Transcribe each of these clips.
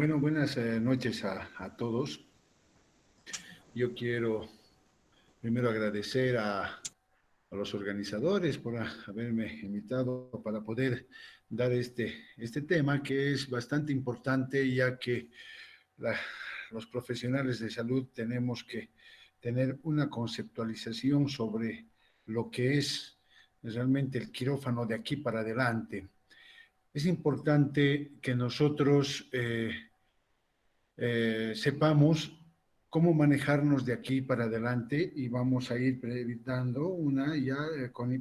Bueno, buenas noches a todos. Yo quiero primero agradecer a los organizadores por haberme invitado para poder dar este tema que es bastante importante, ya que la- los profesionales de salud tenemos que tener una conceptualización sobre lo que es realmente el quirófano de aquí para adelante. Es importante que nosotros sepamos cómo manejarnos de aquí para adelante y vamos a ir evitando una ya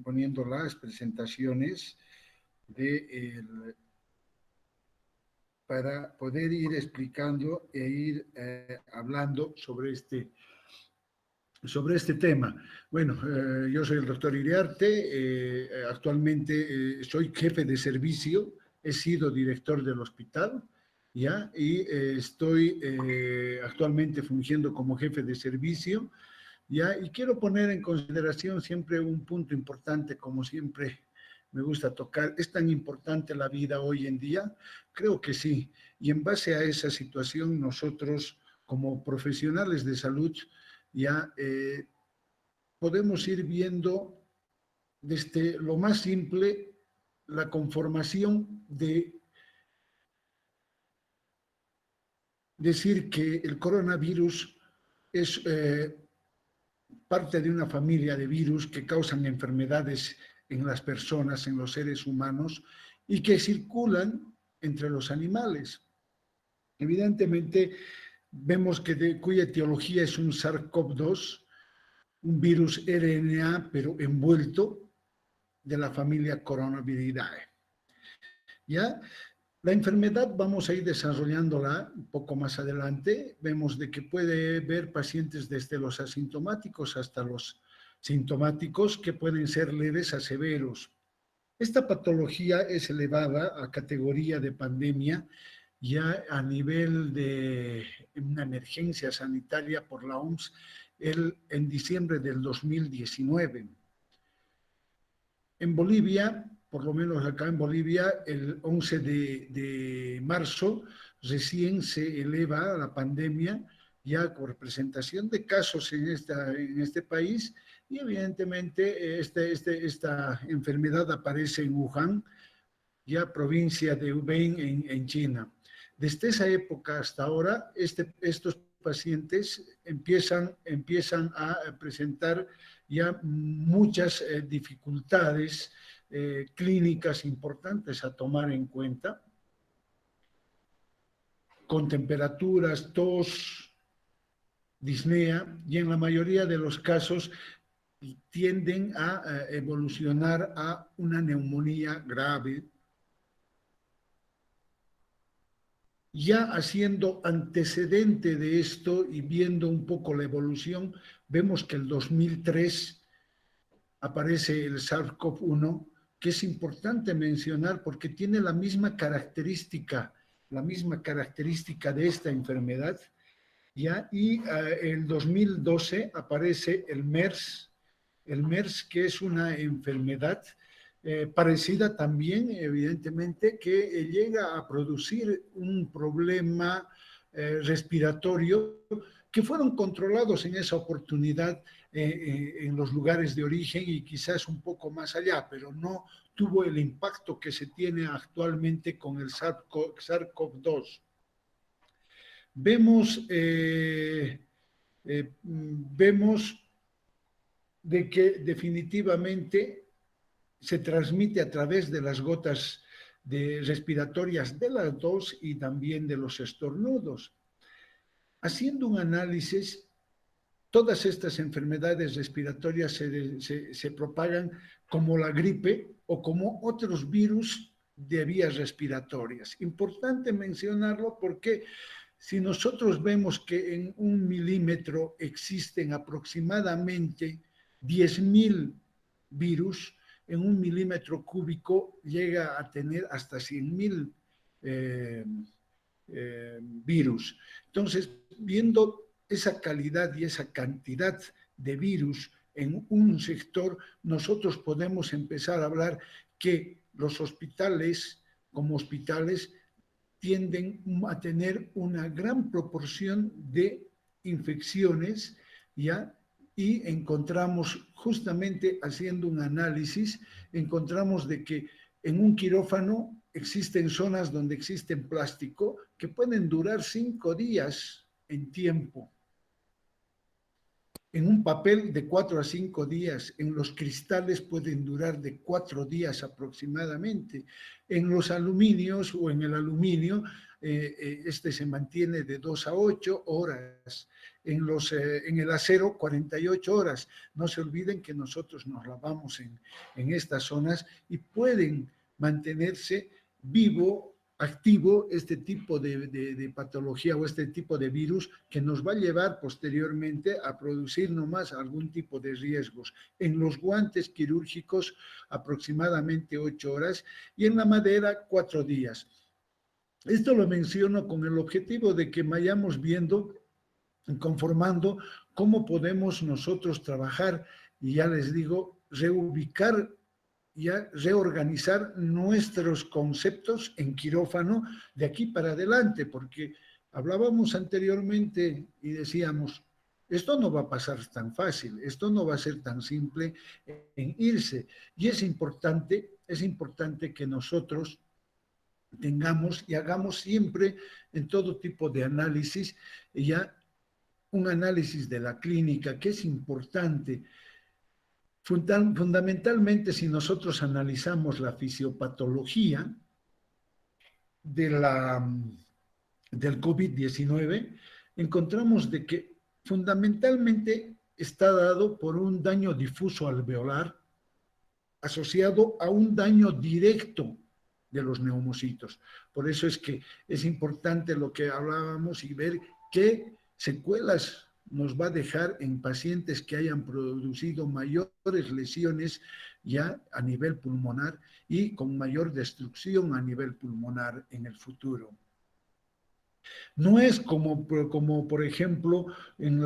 poniendo las presentaciones de para poder ir explicando e ir hablando sobre este tema. Bueno, yo soy el doctor Iriarte, actualmente soy jefe de servicio, he sido director del hospital, ¿ya? Y estoy actualmente fungiendo como jefe de servicio, ¿ya? Y quiero poner en consideración siempre un punto importante, como siempre me gusta tocar. ¿Es tan importante la vida hoy en día? Creo que sí. Y en base a esa situación, nosotros como profesionales de salud, ya podemos ir viendo desde lo más simple la conformación de decir que el coronavirus es parte de una familia de virus que causan enfermedades en las personas, en los seres humanos, y que circulan entre los animales. Evidentemente, vemos que cuya etiología es un SARS-CoV-2, un virus RNA, pero envuelto de la familia Coronaviridae. ¿Ya? La enfermedad vamos a ir desarrollándola un poco más adelante. Vemos de que puede haber pacientes desde los asintomáticos hasta los sintomáticos que pueden ser leves a severos. Esta patología es elevada a categoría de pandemia ya a nivel de una emergencia sanitaria por la OMS en diciembre del 2019. En Bolivia, por lo menos acá en Bolivia, el 11 de marzo recién se eleva la pandemia ya por presentación de casos en este país y evidentemente esta enfermedad aparece en Wuhan, ya provincia de Hubei en China. Desde esa época hasta ahora, estos pacientes empiezan a presentar ya muchas dificultades clínicas importantes a tomar en cuenta, con temperaturas, tos, disnea, y en la mayoría de los casos tienden a evolucionar a una neumonía grave. Ya haciendo antecedente de esto y viendo un poco la evolución, vemos que el 2003 aparece el SARS-CoV-1, que es importante mencionar porque tiene la misma característica de esta enfermedad, ¿ya? Y el 2012 aparece el MERS, que es una enfermedad parecida también, evidentemente, que llega a producir un problema respiratorio que fueron controlados en esa oportunidad en los lugares de origen y quizás un poco más allá, pero no tuvo el impacto que se tiene actualmente con el SARS-CoV-2. Vemos de que definitivamente se transmite a través de las gotas respiratorias de las tos y también de los estornudos. Haciendo un análisis, todas estas enfermedades respiratorias se propagan como la gripe o como otros virus de vías respiratorias. Importante mencionarlo porque si nosotros vemos que en 1 milímetro existen aproximadamente 10.000 virus, en 1 milímetro cúbico llega a tener hasta 100.000 eh, virus. Entonces, viendo esa calidad y esa cantidad de virus en un sector, nosotros podemos empezar a hablar que los hospitales, como hospitales, tienden a tener una gran proporción de infecciones, ¿ya? Y encontramos, justamente haciendo un análisis, encontramos de que en un quirófano existen zonas donde existen plástico que pueden durar 5 días en tiempo. En un papel de 4 a 5 días, en los cristales pueden durar de 4 días aproximadamente. En los aluminios o en el aluminio, este se mantiene de 2 a 8 horas. En el acero, 48 horas. No se olviden que nosotros nos lavamos en estas zonas y pueden mantenerse vivo, activo este tipo de patología o este tipo de virus que nos va a llevar posteriormente a producir nomás algún tipo de riesgos. En los guantes quirúrgicos aproximadamente 8 horas y en la madera 4 días. Esto lo menciono con el objetivo de que vayamos viendo, conformando cómo podemos nosotros trabajar y ya les digo, reubicar, ya reorganizar nuestros conceptos en quirófano de aquí para adelante, porque hablábamos anteriormente y decíamos, esto no va a pasar tan fácil, esto no va a ser tan simple en irse. Y es importante que nosotros tengamos y hagamos siempre en todo tipo de análisis, ya un análisis de la clínica, que es importante. Fundamentalmente, si nosotros analizamos la fisiopatología del COVID-19, encontramos de que fundamentalmente está dado por un daño difuso alveolar asociado a un daño directo de los neumocitos. Por eso es que es importante lo que hablábamos y ver qué secuelas nos va a dejar en pacientes que hayan producido mayores lesiones ya a nivel pulmonar y con mayor destrucción a nivel pulmonar en el futuro. No es como por ejemplo, en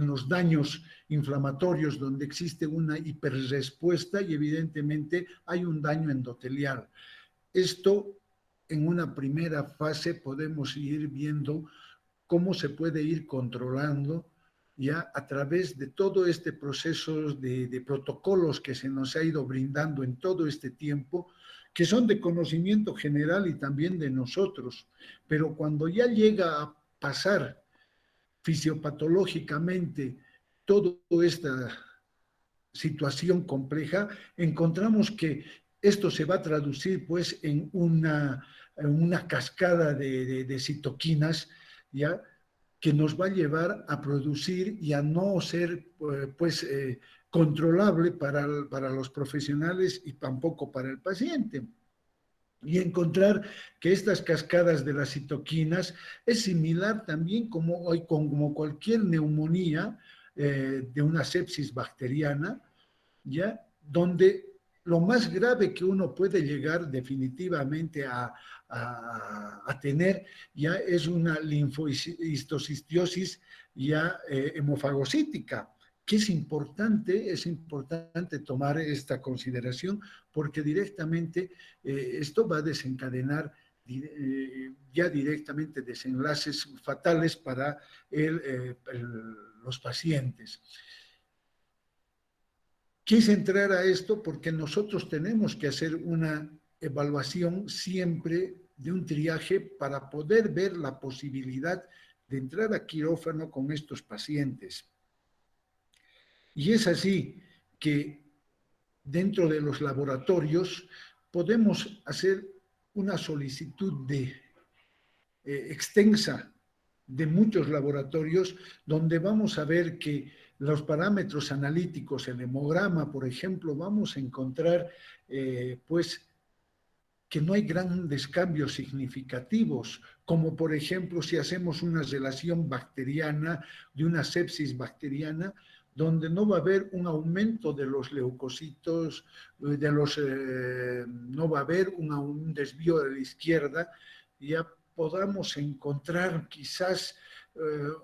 los daños inflamatorios donde existe una hiperrespuesta y evidentemente hay un daño endotelial. Esto, en una primera fase, podemos ir viendo cómo se puede ir controlando ya a través de todo este proceso de protocolos que se nos ha ido brindando en todo este tiempo, que son de conocimiento general y también de nosotros, pero cuando ya llega a pasar fisiopatológicamente toda esta situación compleja, encontramos que esto se va a traducir pues en una cascada de citoquinas, ¿ya?, que nos va a llevar a producir y a no ser controlable para los profesionales y tampoco para el paciente. Y encontrar que estas cascadas de las citoquinas es similar también como cualquier neumonía de una sepsis bacteriana, ¿ya?, donde lo más grave que uno puede llegar definitivamente a tener ya es una linfohistocistiosis ya hemofagocítica, que es importante tomar esta consideración porque directamente esto va a desencadenar ya directamente desenlaces fatales para los pacientes. Quise entrar a esto porque nosotros tenemos que hacer una evaluación siempre de un triaje para poder ver la posibilidad de entrar a quirófano con estos pacientes. Y es así que dentro de los laboratorios podemos hacer una solicitud extensa de muchos laboratorios donde vamos a ver que los parámetros analíticos, el hemograma, por ejemplo, vamos a encontrar pues que no hay grandes cambios significativos, como por ejemplo si hacemos una relación bacteriana, de una sepsis bacteriana, donde no va a haber un aumento de los leucocitos, no va a haber un desvío de la izquierda, ya podamos encontrar quizás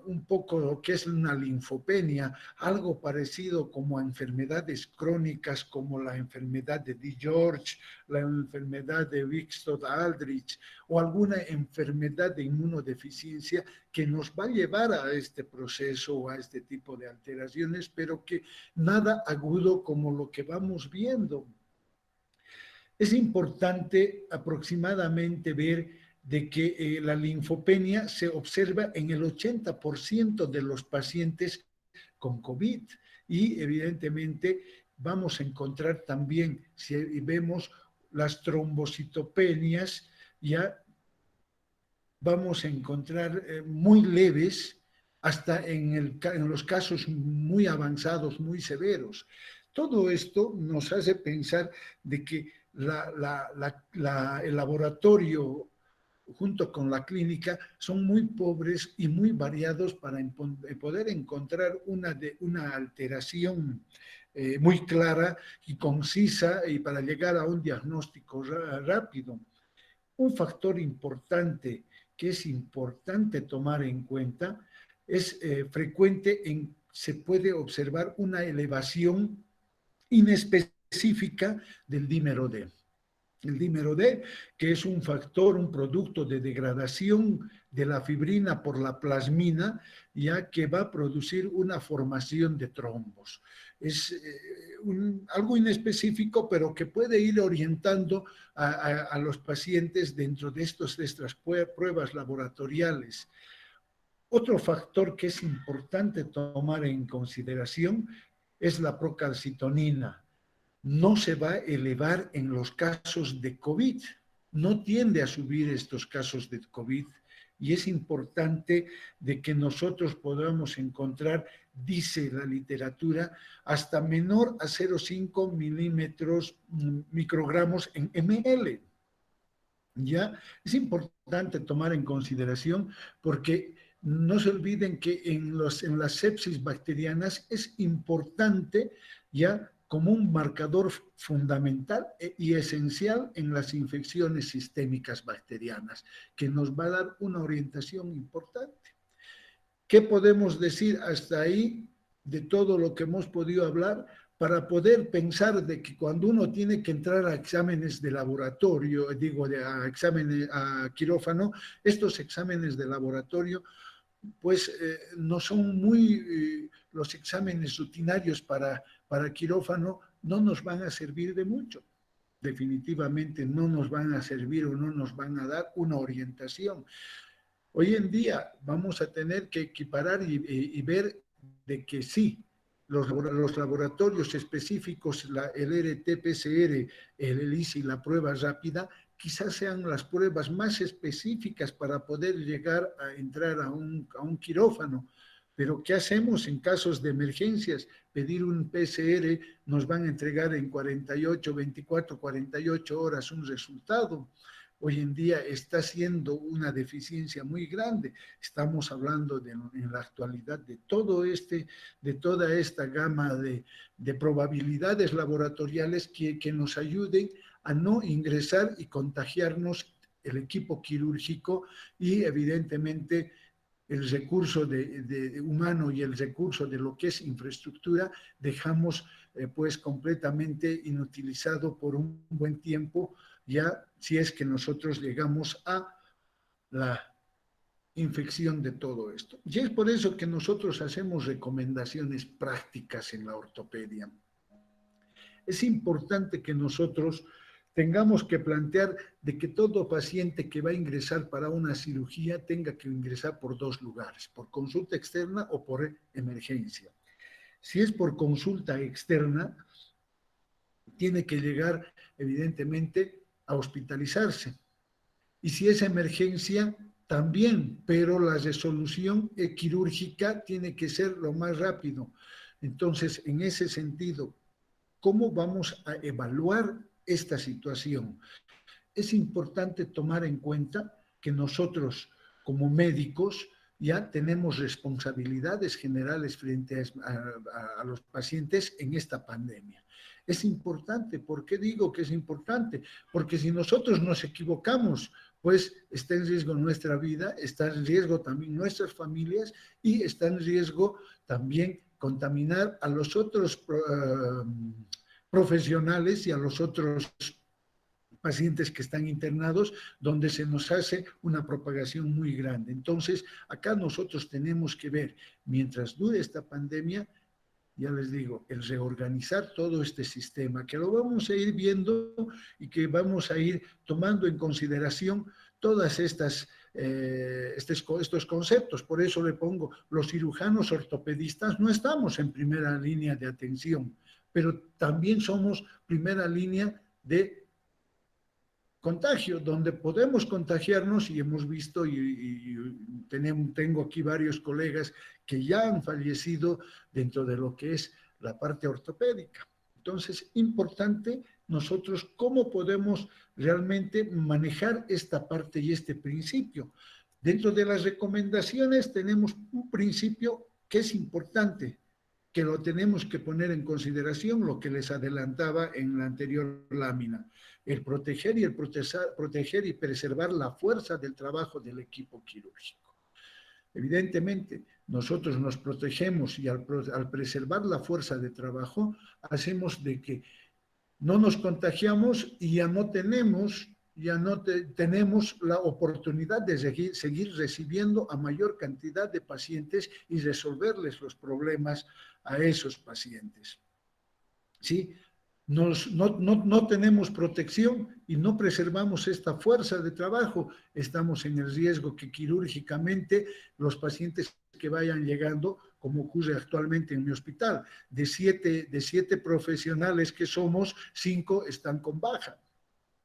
un poco lo que es una linfopenia, algo parecido como a enfermedades crónicas como la enfermedad de D. George, la enfermedad de Wickstone-Aldrich o alguna enfermedad de inmunodeficiencia que nos va a llevar a este proceso o a este tipo de alteraciones, pero que nada agudo como lo que vamos viendo. Es importante aproximadamente ver de que la linfopenia se observa en el 80% de los pacientes con COVID y evidentemente vamos a encontrar también, si vemos las trombocitopenias, ya vamos a encontrar muy leves hasta en los casos muy avanzados, muy severos. Todo esto nos hace pensar de que el laboratorio junto con la clínica son muy pobres y muy variados para poder encontrar una alteración muy clara y concisa y para llegar a un diagnóstico rápido. Un factor importante que es importante tomar en cuenta es frecuente se puede observar una elevación inespecífica del dímero D. El dímero D, que es un factor, un producto de degradación de la fibrina por la plasmina, ya que va a producir una formación de trombos. Es algo inespecífico, pero que puede ir orientando a los pacientes dentro de estas pruebas laboratoriales. Otro factor que es importante tomar en consideración es la procalcitonina. No se va a elevar en los casos de COVID, no tiende a subir estos casos de COVID y es importante de que nosotros podamos encontrar, dice la literatura, hasta menor a 0,5 microgramos en ml. ¿Ya? Es importante tomar en consideración porque no se olviden que en las sepsis bacterianas es importante ya como un marcador fundamental y esencial en las infecciones sistémicas bacterianas, que nos va a dar una orientación importante. ¿Qué podemos decir hasta ahí de todo lo que hemos podido hablar para poder pensar de que cuando uno tiene que entrar a exámenes de laboratorio, a quirófano, estos exámenes de laboratorio pues no son los exámenes rutinarios para quirófano no nos van a servir de mucho. Definitivamente no nos van a servir o no nos van a dar una orientación. Hoy en día vamos a tener que equiparar y ver de que sí, los laboratorios específicos, el RT-PCR, el ELISA y la prueba rápida, quizás sean las pruebas más específicas para poder llegar a entrar a un quirófano. Pero ¿qué hacemos en casos de emergencias? Pedir un PCR, nos van a entregar en 48, 24, 48 horas un resultado. Hoy en día está siendo una deficiencia muy grande. Estamos hablando en la actualidad de toda esta gama de probabilidades laboratoriales que nos ayuden a no ingresar y contagiarnos el equipo quirúrgico y evidentemente el recurso humano y el recurso de lo que es infraestructura dejamos pues completamente inutilizado por un buen tiempo, ya si es que nosotros llegamos a la infección de todo esto. Y es por eso que nosotros hacemos recomendaciones prácticas en la ortopedia. Es importante que nosotros tengamos que plantear de que todo paciente que va a ingresar para una cirugía tenga que ingresar por dos lugares, por consulta externa o por emergencia. Si es por consulta externa, tiene que llegar evidentemente a hospitalizarse. Y si es emergencia, también, pero la resolución quirúrgica tiene que ser lo más rápido. Entonces, en ese sentido, ¿cómo vamos a evaluar esta situación? Es importante tomar en cuenta que nosotros, como médicos, ya tenemos responsabilidades generales frente a los pacientes en esta pandemia. Es importante. ¿Por qué digo que es importante? Porque si nosotros nos equivocamos pues está en riesgo nuestra vida, está en riesgo también nuestras familias y está en riesgo también contaminar a los otros profesionales y a los otros pacientes que están internados, donde se nos hace una propagación muy grande. Entonces, acá nosotros tenemos que ver, mientras dure esta pandemia, ya les digo, el reorganizar todo este sistema, que lo vamos a ir viendo y que vamos a ir tomando en consideración todas estos conceptos. Por eso le pongo, los cirujanos ortopedistas no estamos en primera línea de atención, pero también somos primera línea de contagio, donde podemos contagiarnos y hemos visto tengo aquí varios colegas que ya han fallecido dentro de lo que es la parte ortopédica. Entonces, importante nosotros cómo podemos realmente manejar esta parte y este principio. Dentro de las recomendaciones tenemos un principio que es importante, que lo tenemos que poner en consideración, lo que les adelantaba en la anterior lámina, el proteger y preservar la fuerza del trabajo del equipo quirúrgico. Evidentemente, nosotros nos protegemos y al preservar la fuerza de trabajo, hacemos de que no nos contagiamos y ya no tenemos la oportunidad de seguir recibiendo a mayor cantidad de pacientes y resolverles los problemas a esos pacientes. ¿Sí? No tenemos protección y no preservamos esta fuerza de trabajo, estamos en el riesgo que quirúrgicamente los pacientes que vayan llegando, como ocurre actualmente en mi hospital, de siete profesionales que somos, 5 están con baja,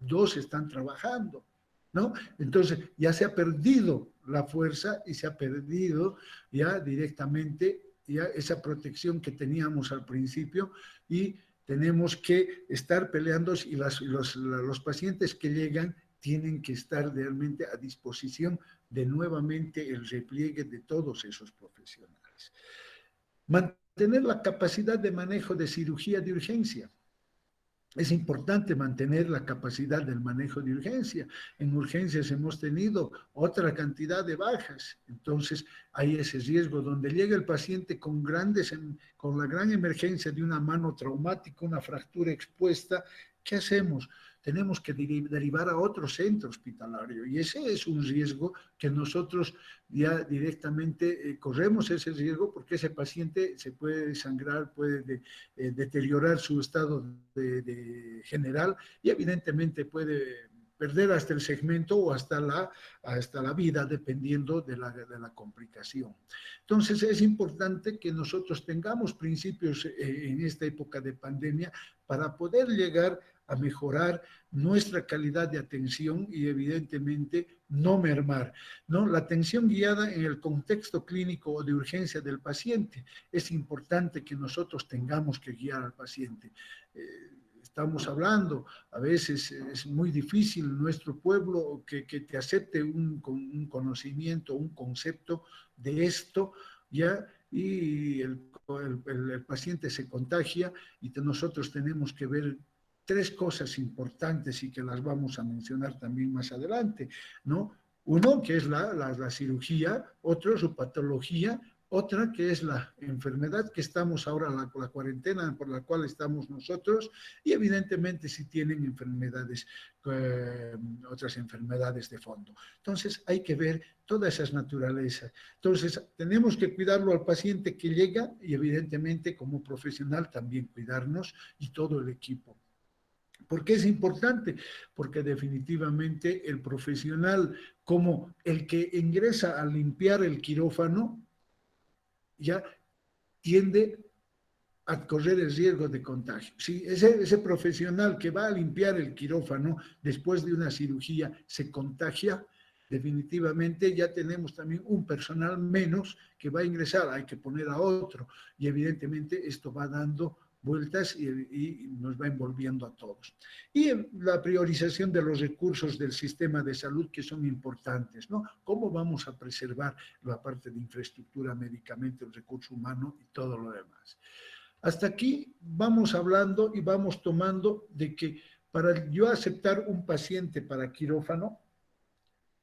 2 están trabajando, ¿no? Entonces ya se ha perdido la fuerza y se ha perdido ya directamente ya esa protección que teníamos al principio y tenemos que estar peleando y los pacientes que llegan tienen que estar realmente a disposición de nuevamente el repliegue de todos esos profesionales. Mantener la capacidad de manejo de cirugía de urgencia. Es importante mantener la capacidad del manejo de urgencia. En urgencias hemos tenido otra cantidad de bajas, entonces hay ese riesgo donde llega el paciente con la gran emergencia de una mano traumática, una fractura expuesta. ¿Qué hacemos? Tenemos que derivar a otro centro hospitalario y ese es un riesgo que nosotros ya directamente corremos ese riesgo porque ese paciente se puede desangrar, puede deteriorar su estado general y evidentemente puede perder hasta el segmento o hasta la vida, dependiendo de la complicación. Entonces, es importante que nosotros tengamos principios en esta época de pandemia para poder llegar a mejorar nuestra calidad de atención y evidentemente no mermar, ¿no? La atención guiada en el contexto clínico o de urgencia del paciente. Es importante que nosotros tengamos que guiar al paciente. Estamos hablando, a veces es muy difícil en nuestro pueblo que te acepte un conocimiento, un concepto de esto, ¿ya? Y el paciente se contagia y nosotros tenemos que ver 3 cosas importantes y que las vamos a mencionar también más adelante, ¿no? Uno, que es la cirugía, otro, su patología, otra que es la enfermedad que estamos ahora, la cuarentena por la cual estamos nosotros, y evidentemente si tienen enfermedades, otras enfermedades de fondo. Entonces hay que ver todas esas naturalezas. Entonces tenemos que cuidarlo al paciente que llega y evidentemente como profesional también cuidarnos y todo el equipo. ¿Por qué es importante? Porque definitivamente el profesional como el que ingresa a limpiar el quirófano ya tiende a correr el riesgo de contagio. Si ese profesional que va a limpiar el quirófano después de una cirugía se contagia, definitivamente ya tenemos también un personal menos que va a ingresar, hay que poner a otro y evidentemente esto va dando vueltas y nos va envolviendo a todos. Y la priorización de los recursos del sistema de salud que son importantes, ¿no? ¿Cómo vamos a preservar la parte de infraestructura, medicamentos, recurso humano y todo lo demás? Hasta aquí vamos hablando y vamos tomando de que para yo aceptar un paciente para quirófano,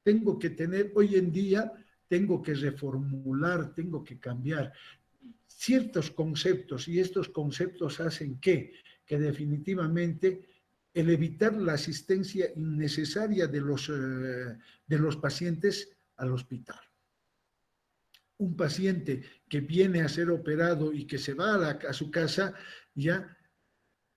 tengo que tener, hoy en día, tengo que reformular, tengo que cambiar ciertos conceptos, y estos conceptos hacen que definitivamente el evitar la asistencia innecesaria de los pacientes al hospital. Un paciente que viene a ser operado y que se va a su casa, ya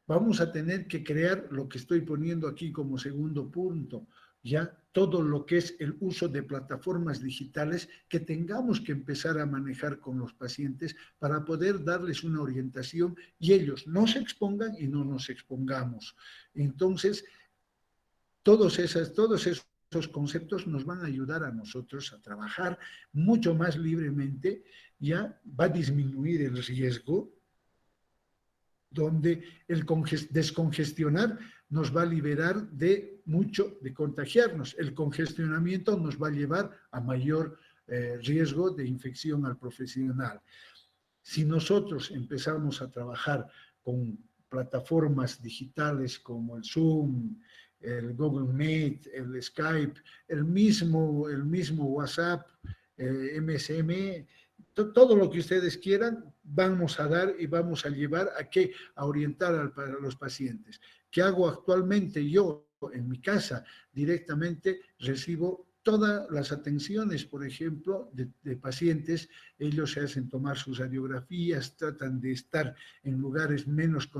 vamos a tener que crear lo que estoy poniendo aquí como segundo punto, ya todo lo que es el uso de plataformas digitales que tengamos que empezar a manejar con los pacientes para poder darles una orientación y ellos no se expongan y no nos expongamos. Entonces, todos esos conceptos nos van a ayudar a nosotros a trabajar mucho más libremente, ya va a disminuir el riesgo, donde el descongestionar nos va a liberar de mucho de contagiarnos. El congestionamiento nos va a llevar a mayor riesgo de infección al profesional. Si nosotros empezamos a trabajar con plataformas digitales como el Zoom, el Google Meet, el Skype, el mismo WhatsApp, MSM, todo lo que ustedes quieran, vamos a dar y vamos a llevar a orientar para los pacientes. ¿Qué hago actualmente? Yo en mi casa directamente recibo todas las atenciones, por ejemplo, de pacientes. Ellos se hacen tomar sus radiografías, tratan de estar en lugares menos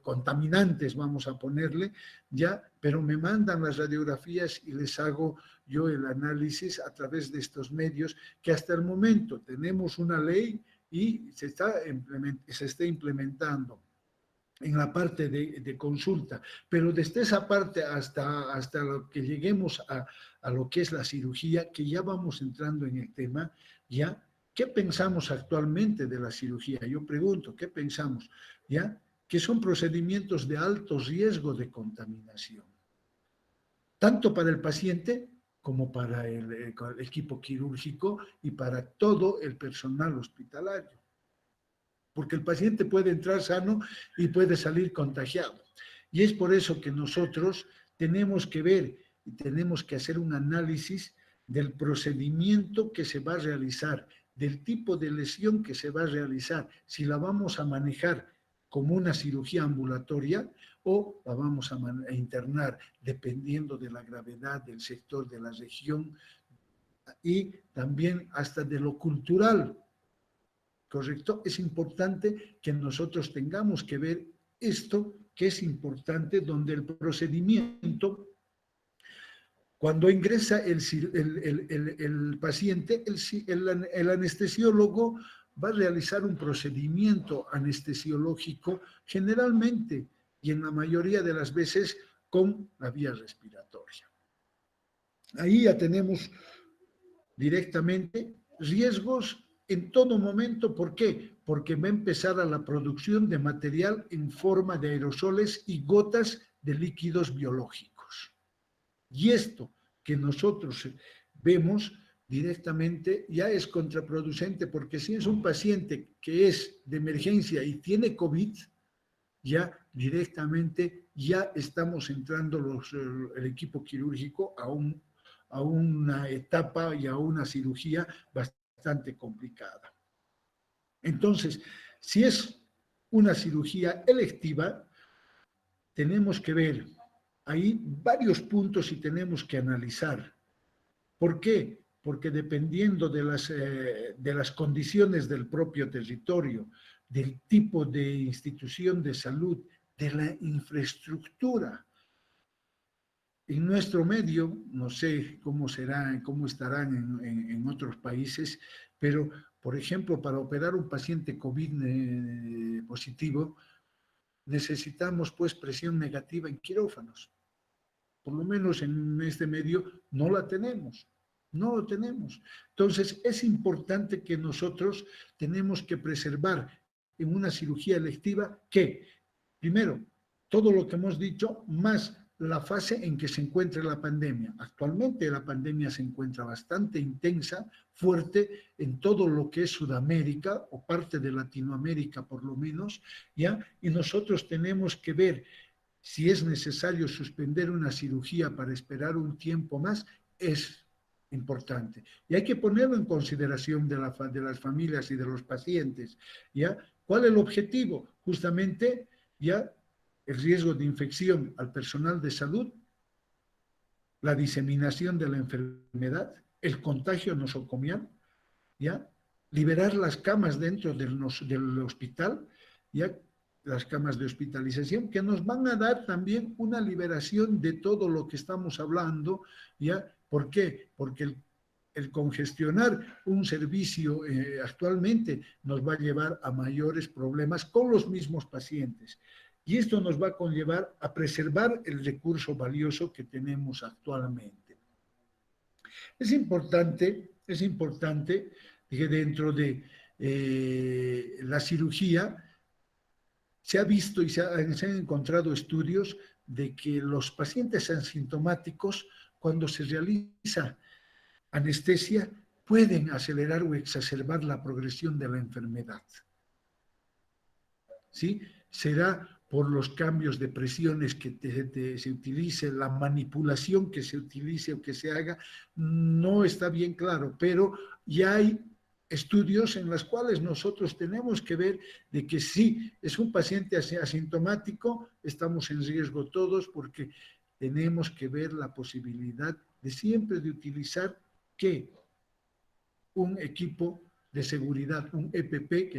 contaminantes, vamos a ponerle, ya, pero me mandan las radiografías y les hago yo el análisis a través de estos medios, que hasta el momento tenemos una ley y se está implementando en la parte de consulta, pero desde esa parte hasta lo que lleguemos a lo que es la cirugía, que ya vamos entrando en el tema, ¿ya? ¿Qué pensamos actualmente de la cirugía? Yo pregunto, ¿qué pensamos? ¿Ya? Que son procedimientos de alto riesgo de contaminación, tanto para el paciente como para el equipo quirúrgico y para todo el personal hospitalario, porque el paciente puede entrar sano y puede salir contagiado. Y es por eso que nosotros tenemos que ver y tenemos que hacer un análisis del procedimiento que se va a realizar, del tipo de lesión que se va a realizar, si la vamos a manejar como una cirugía ambulatoria o la vamos a internar, dependiendo de la gravedad del sector, de la región y también hasta de lo cultural. ¿Correcto? Es importante que nosotros tengamos que ver esto, que es importante, donde el procedimiento, cuando ingresa el paciente, el anestesiólogo va a realizar un procedimiento anestesiológico, generalmente y en la mayoría de las veces con la vía respiratoria. Ahí ya tenemos directamente riesgos en todo momento. ¿Por qué? Porque va a empezar a la producción de material en forma de aerosoles y gotas de líquidos biológicos. Y esto que nosotros vemos directamente ya es contraproducente, porque si es un paciente que es de emergencia y tiene COVID, ya directamente ya estamos entrando el equipo quirúrgico a una etapa y a una cirugía bastante complicada. Entonces, si es una cirugía electiva, tenemos que ver ahí varios puntos y tenemos que analizar. ¿Por qué? Porque dependiendo de las condiciones del propio territorio, del tipo de institución de salud, de la infraestructura, en nuestro medio, no sé cómo será, cómo estarán en otros países, pero, por ejemplo, para operar un paciente COVID positivo, necesitamos pues presión negativa en quirófanos. Por lo menos en este medio no la tenemos. No lo tenemos. Entonces, es importante que nosotros tenemos que preservar en una cirugía electiva que, primero, todo lo que hemos dicho, más la fase en que se encuentra la pandemia. Actualmente la pandemia se encuentra bastante intensa, fuerte en todo lo que es Sudamérica o parte de Latinoamérica por lo menos, ¿ya? Y nosotros tenemos que ver si es necesario suspender una cirugía para esperar un tiempo más, es importante. Y hay que ponerlo en consideración de las familias y de los pacientes, ¿ya? ¿Cuál es el objetivo? Justamente, ¿ya? El riesgo de infección al personal de salud, la diseminación de la enfermedad, el contagio nosocomial, ¿ya? Liberar las camas dentro del hospital, ¿ya? Las camas de hospitalización, que nos van a dar también una liberación de todo lo que estamos hablando, ¿ya? ¿Por qué? Porque el congestionar un servicio actualmente nos va a llevar a mayores problemas con los mismos pacientes. Y esto nos va a conllevar a preservar el recurso valioso que tenemos actualmente. Es importante que dentro de la cirugía se ha visto y se han encontrado estudios de que los pacientes asintomáticos, cuando se realiza anestesia, pueden acelerar o exacerbar la progresión de la enfermedad. ¿Sí? Será por los cambios de presiones que se utilice, la manipulación que se utilice o que se haga, no está bien claro, pero ya hay estudios en los cuales nosotros tenemos que ver de que si es un paciente asintomático, estamos en riesgo todos porque tenemos que ver la posibilidad de siempre de utilizar que un equipo de seguridad, un EPP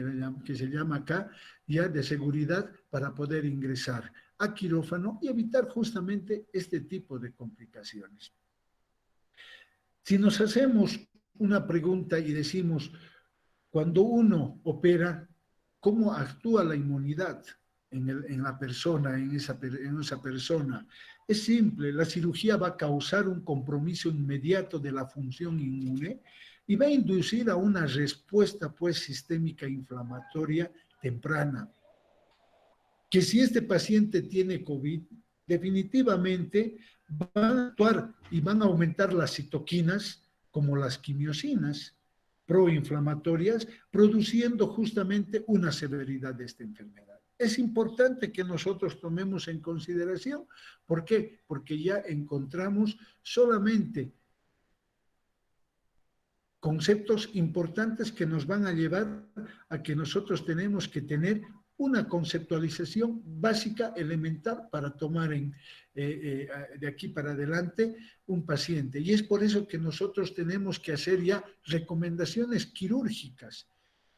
que se llama acá, ya de seguridad para poder ingresar a quirófano y evitar justamente este tipo de complicaciones. Si nos hacemos una pregunta y decimos, cuando uno opera, ¿cómo actúa la inmunidad en la persona, en esa persona? Es simple, la cirugía va a causar un compromiso inmediato de la función inmune y va a inducir a una respuesta pues sistémica inflamatoria temprana. Que si este paciente tiene COVID, definitivamente van a actuar y van a aumentar las citoquinas como las quimiosinas proinflamatorias, produciendo justamente una severidad de esta enfermedad. Es importante que nosotros tomemos en consideración. ¿Por qué? Porque ya encontramos solamente conceptos importantes que nos van a llevar a que nosotros tenemos que tener una conceptualización básica, elemental, para tomar de aquí para adelante un paciente. Y es por eso que nosotros tenemos que hacer ya recomendaciones quirúrgicas.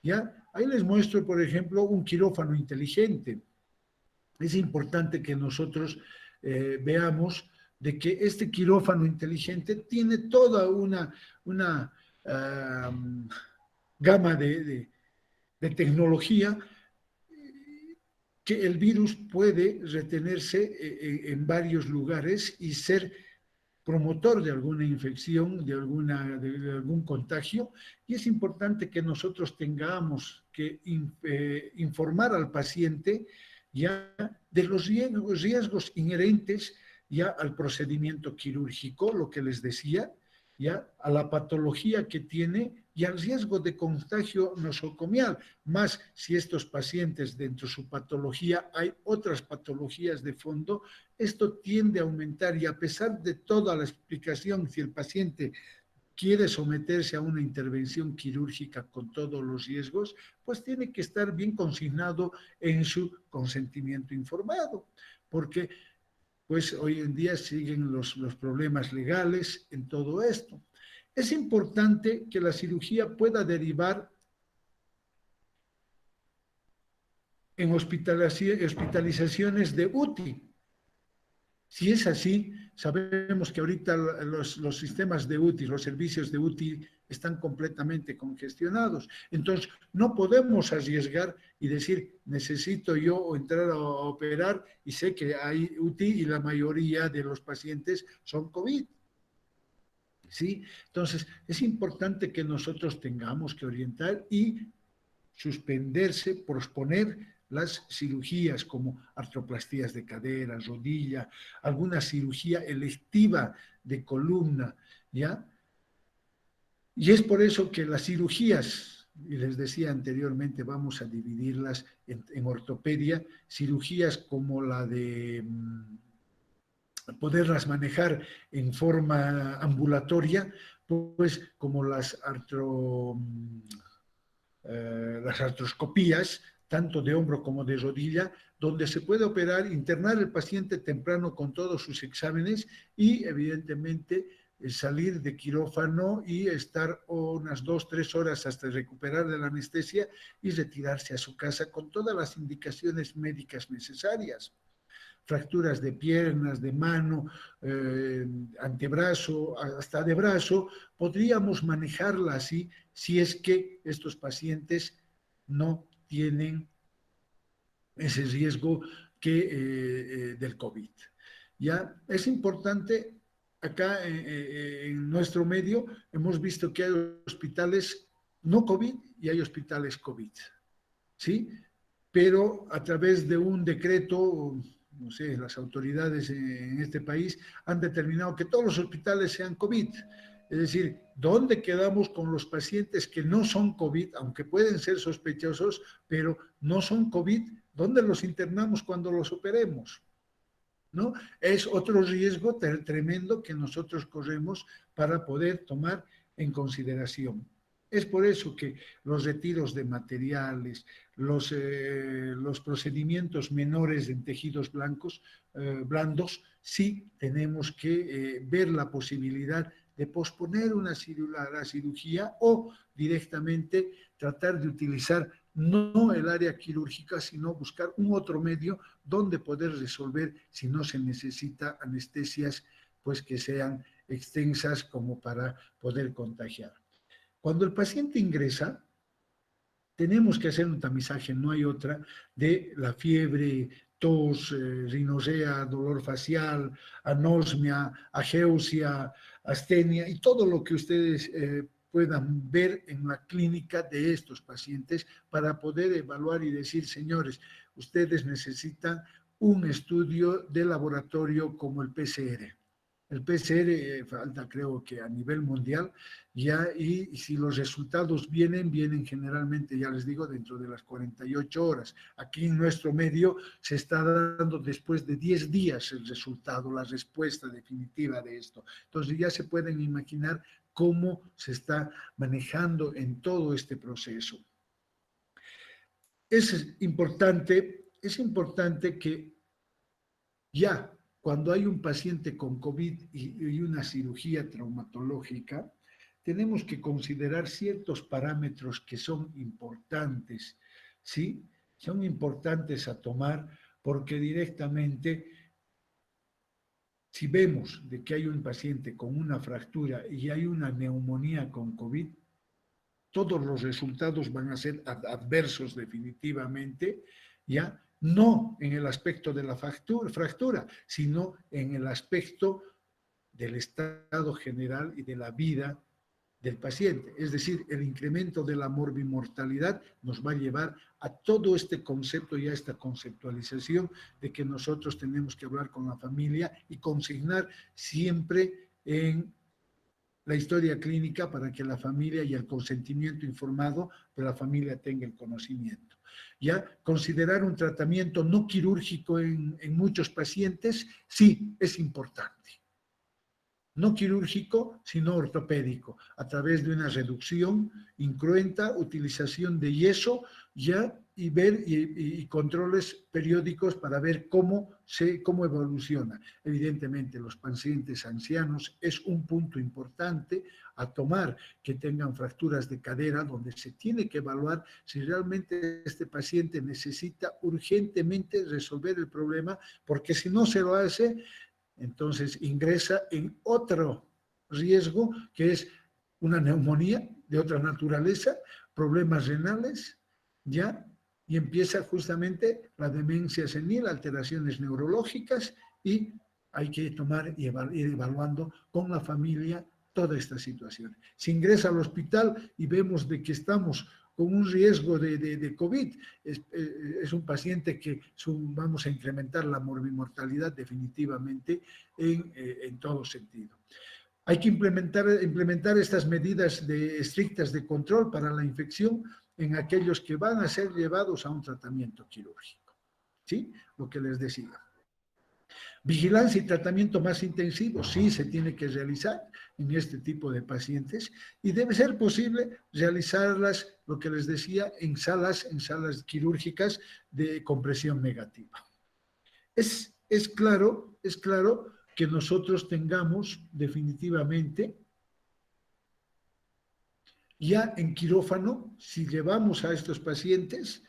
¿Ya? Ahí les muestro, por ejemplo, un quirófano inteligente. Es importante que nosotros veamos de que este quirófano inteligente tiene toda una gama de tecnología que el virus puede retenerse en varios lugares y ser promotor de alguna infección, de algún contagio, y es importante que nosotros tengamos que informar al paciente ya de los riesgos inherentes ya al procedimiento quirúrgico, lo que les decía, ya a la patología que tiene y al riesgo de contagio nosocomial, más si estos pacientes dentro de su patología hay otras patologías de fondo, esto tiende a aumentar y a pesar de toda la explicación, si el paciente quiere someterse a una intervención quirúrgica con todos los riesgos, pues tiene que estar bien consignado en su consentimiento informado, porque pues hoy en día siguen los problemas legales en todo esto. Es importante que la cirugía pueda derivar en hospitalizaciones de UTI. Si es así, sabemos que ahorita los sistemas de UTI, los servicios de UTI están completamente congestionados. Entonces, no podemos arriesgar y decir, necesito yo entrar a operar y sé que hay UTI y la mayoría de los pacientes son COVID. ¿Sí? Entonces, es importante que nosotros tengamos que orientar y suspenderse, posponer las cirugías como artroplastías de cadera, rodilla, alguna cirugía electiva de columna, ¿ya? Y es por eso que las cirugías, y les decía anteriormente, vamos a dividirlas en ortopedia, cirugías como la de poderlas manejar en forma ambulatoria, pues como las artroscopías, tanto de hombro como de rodilla, donde se puede operar, internar el paciente temprano con todos sus exámenes y, evidentemente, salir de quirófano y estar unas 2, 3 horas hasta recuperar de la anestesia y retirarse a su casa con todas las indicaciones médicas necesarias. Fracturas de piernas, de mano, antebrazo, hasta de brazo, podríamos manejarla así si es que estos pacientes no tienen ese riesgo del COVID. ¿Ya? Es importante, acá en nuestro medio hemos visto que hay hospitales no COVID y hay hospitales COVID, ¿sí? Pero a través de un decreto, no sé, las autoridades en este país han determinado que todos los hospitales sean COVID. Es decir, ¿dónde quedamos con los pacientes que no son COVID, aunque pueden ser sospechosos, pero no son COVID? ¿Dónde los internamos cuando los operemos? ¿No? Es otro riesgo tremendo que nosotros corremos para poder tomar en consideración. Es por eso que los retiros de materiales, los procedimientos menores en tejidos blandos, sí tenemos que ver la posibilidad de posponer la cirugía o directamente tratar de utilizar no el área quirúrgica, sino buscar un otro medio donde poder resolver si no se necesita anestesias pues que sean extensas como para poder contagiar. Cuando el paciente ingresa, tenemos que hacer un tamizaje, no hay otra, de la fiebre, tos, rinorrea, dolor facial, anosmia, ageusia, astenia y todo lo que ustedes puedan ver en la clínica de estos pacientes para poder evaluar y decir, señores, ustedes necesitan un estudio de laboratorio como el PCR. El PCR falta, creo que a nivel mundial, ya, y si los resultados vienen generalmente, ya les digo, dentro de las 48 horas. Aquí en nuestro medio se está dando después de 10 días el resultado, la respuesta definitiva de esto. Entonces ya se pueden imaginar cómo se está manejando en todo este proceso. Es importante que ya cuando hay un paciente con COVID y una cirugía traumatológica, tenemos que considerar ciertos parámetros que son importantes, ¿sí? Son importantes a tomar porque directamente, si vemos de que hay un paciente con una fractura y hay una neumonía con COVID, todos los resultados van a ser adversos definitivamente, ¿ya? No en el aspecto de la fractura, sino en el aspecto del estado general y de la vida del paciente. Es decir, el incremento de la morbimortalidad nos va a llevar a todo este concepto y a esta conceptualización de que nosotros tenemos que hablar con la familia y consignar siempre en la historia clínica para que la familia y el consentimiento informado de la familia tenga el conocimiento. Ya considerar un tratamiento no quirúrgico en muchos pacientes, sí, es importante. No quirúrgico, sino ortopédico, a través de una reducción incruenta, utilización de yeso, ya, y ver y controles periódicos para ver cómo evoluciona. Evidentemente, los pacientes ancianos es un punto importante a tomar, que tengan fracturas de cadera, donde se tiene que evaluar si realmente este paciente necesita urgentemente resolver el problema, porque si no se lo hace, entonces ingresa en otro riesgo, que es una neumonía de otra naturaleza, problemas renales, ¿ya? Y empieza justamente la demencia senil, alteraciones neurológicas, y hay que tomar y ir evaluando con la familia toda esta situación. Si ingresa al hospital y vemos de que estamos con un riesgo de COVID, es un paciente que vamos a incrementar la morbimortalidad definitivamente en todo sentido. Hay que implementar estas medidas estrictas de control para la infección en aquellos que van a ser llevados a un tratamiento quirúrgico. ¿Sí? Lo que les decía. Vigilancia y tratamiento más intensivo, sí se tiene que realizar en este tipo de pacientes y debe ser posible realizarlas, lo que les decía, en salas quirúrgicas de compresión negativa. Es claro que nosotros tengamos definitivamente ya en quirófano, si llevamos a estos pacientes,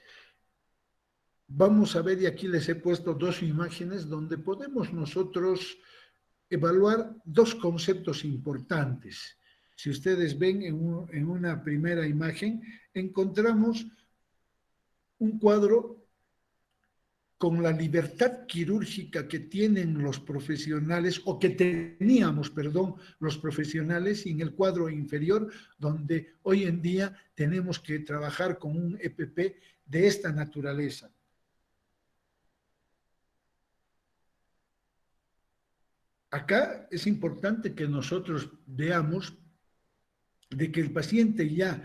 vamos a ver, y aquí les he puesto dos imágenes donde podemos nosotros evaluar dos conceptos importantes. Si ustedes ven en una primera imagen, encontramos un cuadro con la libertad quirúrgica que tienen los profesionales, o que teníamos, perdón, los profesionales, y en el cuadro inferior, donde hoy en día tenemos que trabajar con un EPP de esta naturaleza. Acá es importante que nosotros veamos de que el paciente ya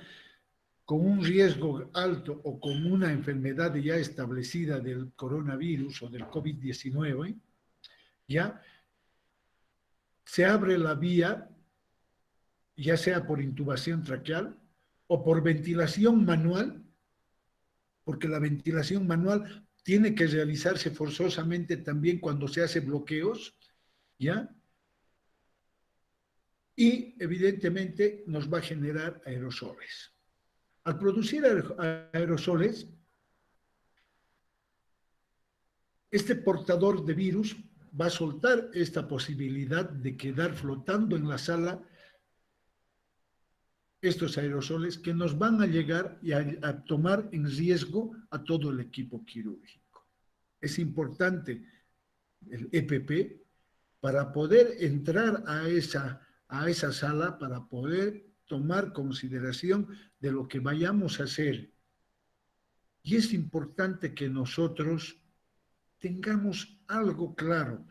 con un riesgo alto o con una enfermedad ya establecida del coronavirus o del COVID-19, ya se abre la vía, ya sea por intubación traqueal o por ventilación manual, porque la ventilación manual tiene que realizarse forzosamente también cuando se hace bloqueos, ¿ya? Y evidentemente nos va a generar aerosoles. Al producir aerosoles, este portador de virus va a soltar esta posibilidad de quedar flotando en la sala estos aerosoles que nos van a llegar y a tomar en riesgo a todo el equipo quirúrgico. Es importante el EPP para poder entrar a esa sala, para poder tomar consideración de lo que vayamos a hacer. Y es importante que nosotros tengamos algo claro.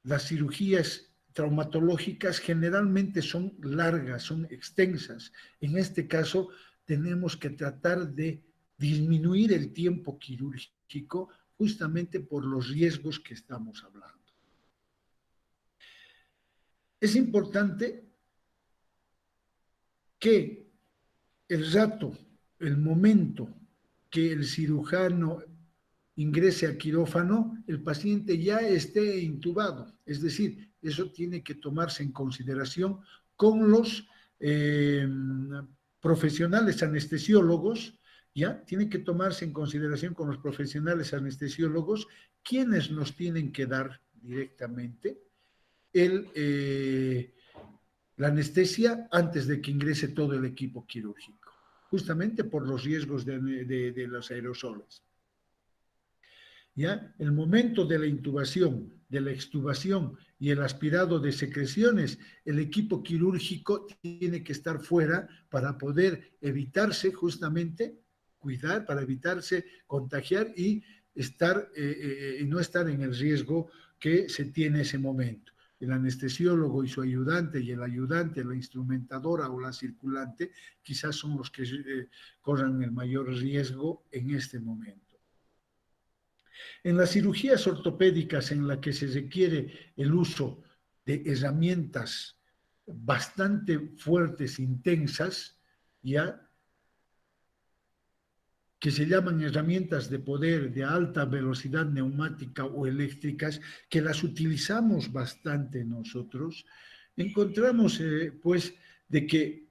Las cirugías traumatológicas generalmente son largas, son extensas. En este caso, tenemos que tratar de disminuir el tiempo quirúrgico justamente por los riesgos que estamos hablando. Es importante que el rato, el momento que el cirujano ingrese a quirófano, el paciente ya esté intubado. Es decir, eso tiene que tomarse en consideración con los profesionales anestesiólogos, ¿ya? Tiene que tomarse en consideración con los profesionales anestesiólogos, quienes nos tienen que dar directamente la anestesia antes de que ingrese todo el equipo quirúrgico, justamente por los riesgos de los aerosoles. ¿Ya? El momento de la intubación, de la extubación y el aspirado de secreciones, el equipo quirúrgico tiene que estar fuera para poder evitarse justamente, cuidar, para evitarse contagiar y no estar en el riesgo que se tiene ese momento. El anestesiólogo y su ayudante, y el ayudante, la instrumentadora o la circulante, quizás son los que corran el mayor riesgo en este momento. En las cirugías ortopédicas en las que se requiere el uso de herramientas bastante fuertes, intensas, ya, que se llaman herramientas de poder de alta velocidad neumática o eléctricas, que las utilizamos bastante nosotros, encontramos pues de que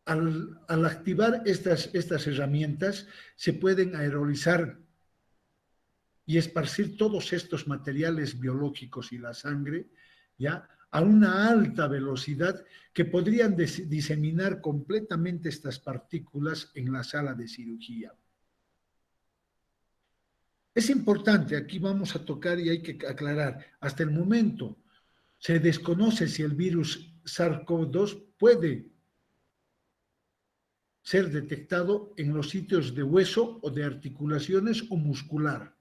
al activar estas herramientas se pueden aerolizar y esparcir todos estos materiales biológicos y la sangre, ¿ya?, a una alta velocidad que podrían diseminar completamente estas partículas en la sala de cirugía. Es importante, aquí vamos a tocar y hay que aclarar, hasta el momento se desconoce si el virus SARS-CoV-2 puede ser detectado en los sitios de hueso o de articulaciones o muscular.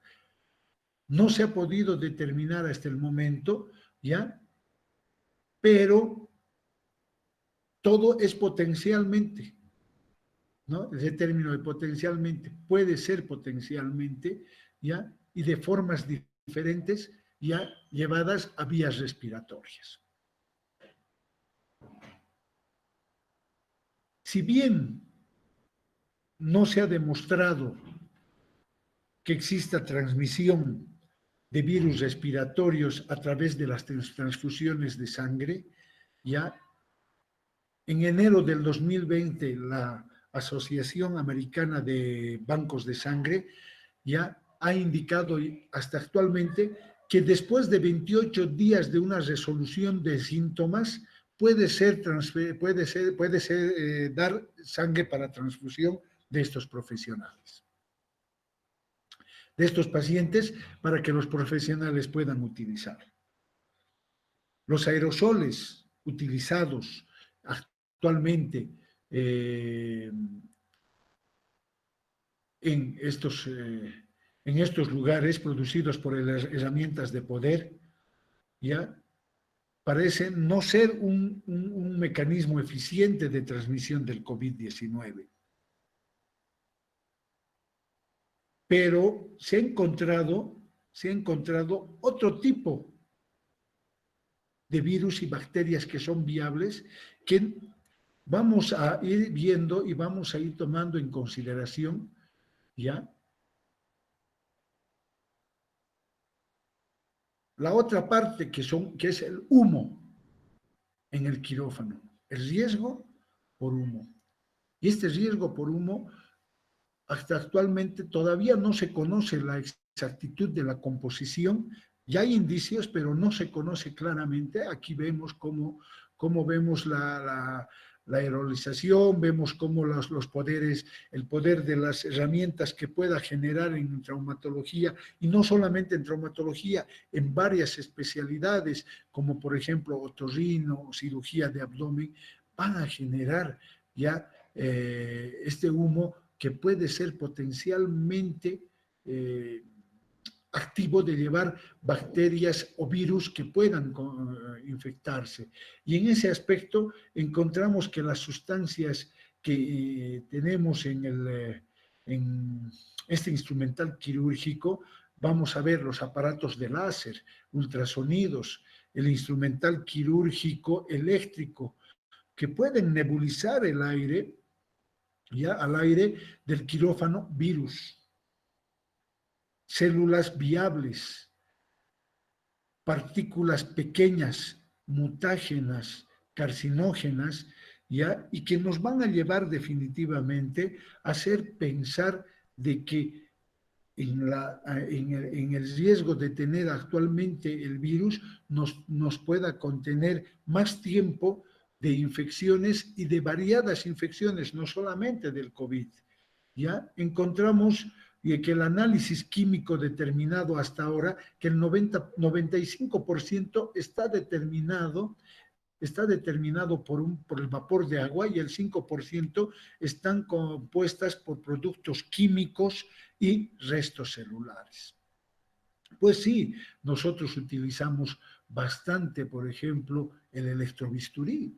No se ha podido determinar hasta el momento, ¿ya? Pero todo es potencialmente, ¿no? Ese término de potencialmente puede ser potencialmente, ¿ya? Y de formas diferentes. diferentes, ya llevadas a vías respiratorias. Si bien no se ha demostrado que exista transmisión de virus respiratorios a través de las transfusiones de sangre, ya en enero del 2020 la Asociación Americana de Bancos de Sangre ya ha indicado hasta actualmente que después de 28 días de una resolución de síntomas puede dar sangre para transfusión de estos profesionales, de estos pacientes, para que los profesionales puedan utilizar. Los aerosoles utilizados actualmente en estos lugares producidos por las herramientas de poder, ya parece no ser un mecanismo eficiente de transmisión del COVID-19. Pero se ha encontrado otro tipo de virus y bacterias que son viables, que vamos a ir viendo y vamos a ir tomando en consideración, ¿ya? La otra parte que es el humo en el quirófano, el riesgo por humo. Y este riesgo por humo, hasta actualmente todavía no se conoce la exactitud de la composición. Ya hay indicios, pero no se conoce claramente. Aquí vemos cómo vemos la aerolización, vemos cómo los poderes, el poder de las herramientas que pueda generar en traumatología, y no solamente en traumatología, en varias especialidades, como por ejemplo otorrino, cirugía de abdomen, van a generar ya este humo que puede ser potencialmente activo de llevar bacterias o virus que puedan infectarse. Y en ese aspecto encontramos que las sustancias que tenemos en este instrumental quirúrgico, vamos a ver los aparatos de láser, ultrasonidos, el instrumental quirúrgico eléctrico, que pueden nebulizar el aire, ya al aire del quirófano, virus, células viables, partículas pequeñas, mutágenas, carcinógenas, ¿ya? Y que nos van a llevar definitivamente a hacer pensar de que en el riesgo de tener actualmente el virus nos pueda contener más tiempo de infecciones y de variadas infecciones, no solamente del COVID. ¿Ya? Encontramos que el análisis químico determinado hasta ahora, que el 95% está determinado por el vapor de agua, y el 5% están compuestas por productos químicos y restos celulares. Pues sí, nosotros utilizamos bastante, por ejemplo, el electrobisturí.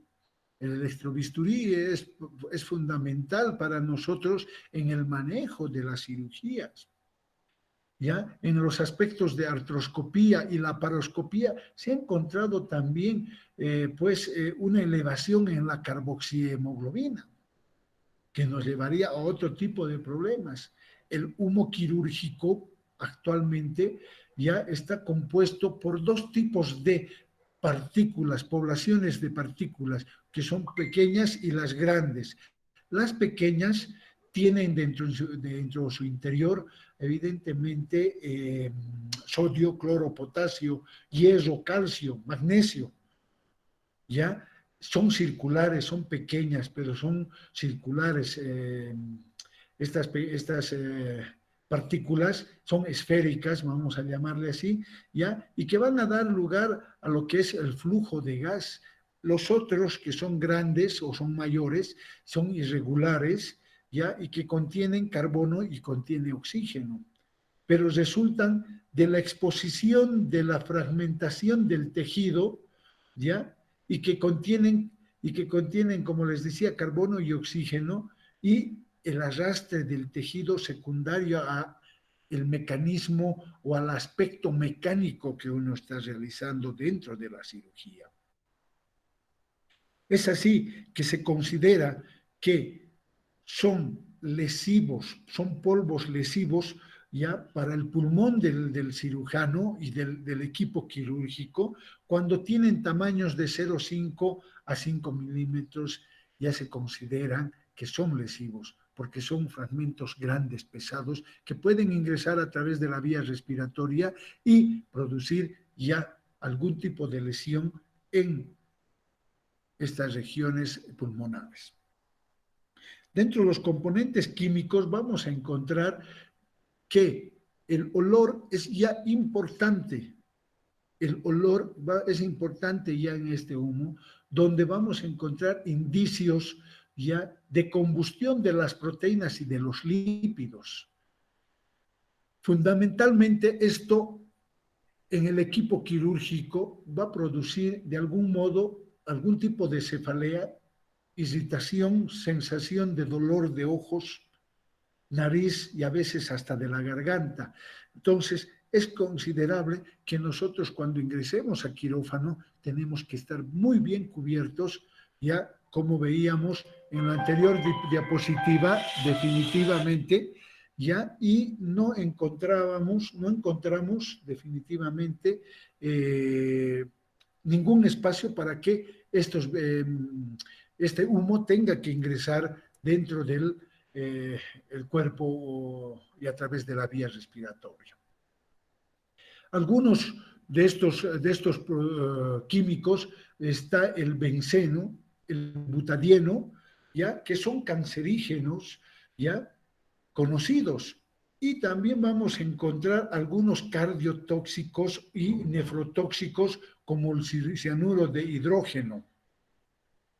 El electrobisturí es fundamental para nosotros en el manejo de las cirugías. ¿Ya? En los aspectos de artroscopía y laparoscopía se ha encontrado también una elevación en la carboxihemoglobina, que nos llevaría a otro tipo de problemas. El humo quirúrgico actualmente ya está compuesto por dos tipos de partículas, poblaciones de partículas, que son pequeñas y las grandes. Las pequeñas tienen dentro de su interior, evidentemente, sodio, cloro, potasio, hierro, calcio, magnesio, ¿ya? Son circulares, son pequeñas, pero son circulares. Estas partículas son esféricas, vamos a llamarle así, ¿ya? Y que van a dar lugar a lo que es el flujo de gas. Los otros, que son grandes o son mayores, son irregulares, ¿ya? Y que contienen carbono y contienen oxígeno, pero resultan de la exposición, de la fragmentación del tejido, ¿ya? Y que contienen, como les decía, carbono y oxígeno, y el arrastre del tejido secundario a el mecanismo o al aspecto mecánico que uno está realizando dentro de la cirugía. Es así que se considera que son lesivos, son polvos lesivos ya para el pulmón del cirujano y del equipo quirúrgico. Cuando tienen tamaños de 0,5 a 5 milímetros ya se consideran que son lesivos, porque son fragmentos grandes, pesados, que pueden ingresar a través de la vía respiratoria y producir ya algún tipo de lesión en estas regiones pulmonares. Dentro de los componentes químicos vamos a encontrar que el olor es ya importante. El olor es importante ya en este humo, donde vamos a encontrar indicios ya de combustión de las proteínas y de los lípidos. Fundamentalmente esto en el equipo quirúrgico va a producir de algún modo algún tipo de cefalea, irritación, sensación de dolor de ojos, nariz y a veces hasta de la garganta. Entonces, es considerable que nosotros cuando ingresemos a quirófano tenemos que estar muy bien cubiertos, ya como veíamos en la anterior diapositiva, definitivamente, ya, y no encontramos definitivamente ningún espacio para que este humo tenga que ingresar dentro del el cuerpo y a través de la vía respiratoria. Algunos de estos químicos está el benceno, el butadieno, ¿ya? Que son cancerígenos, ¿ya? Conocidos. Y también vamos a encontrar algunos cardiotóxicos y nefrotóxicos como el cianuro de hidrógeno.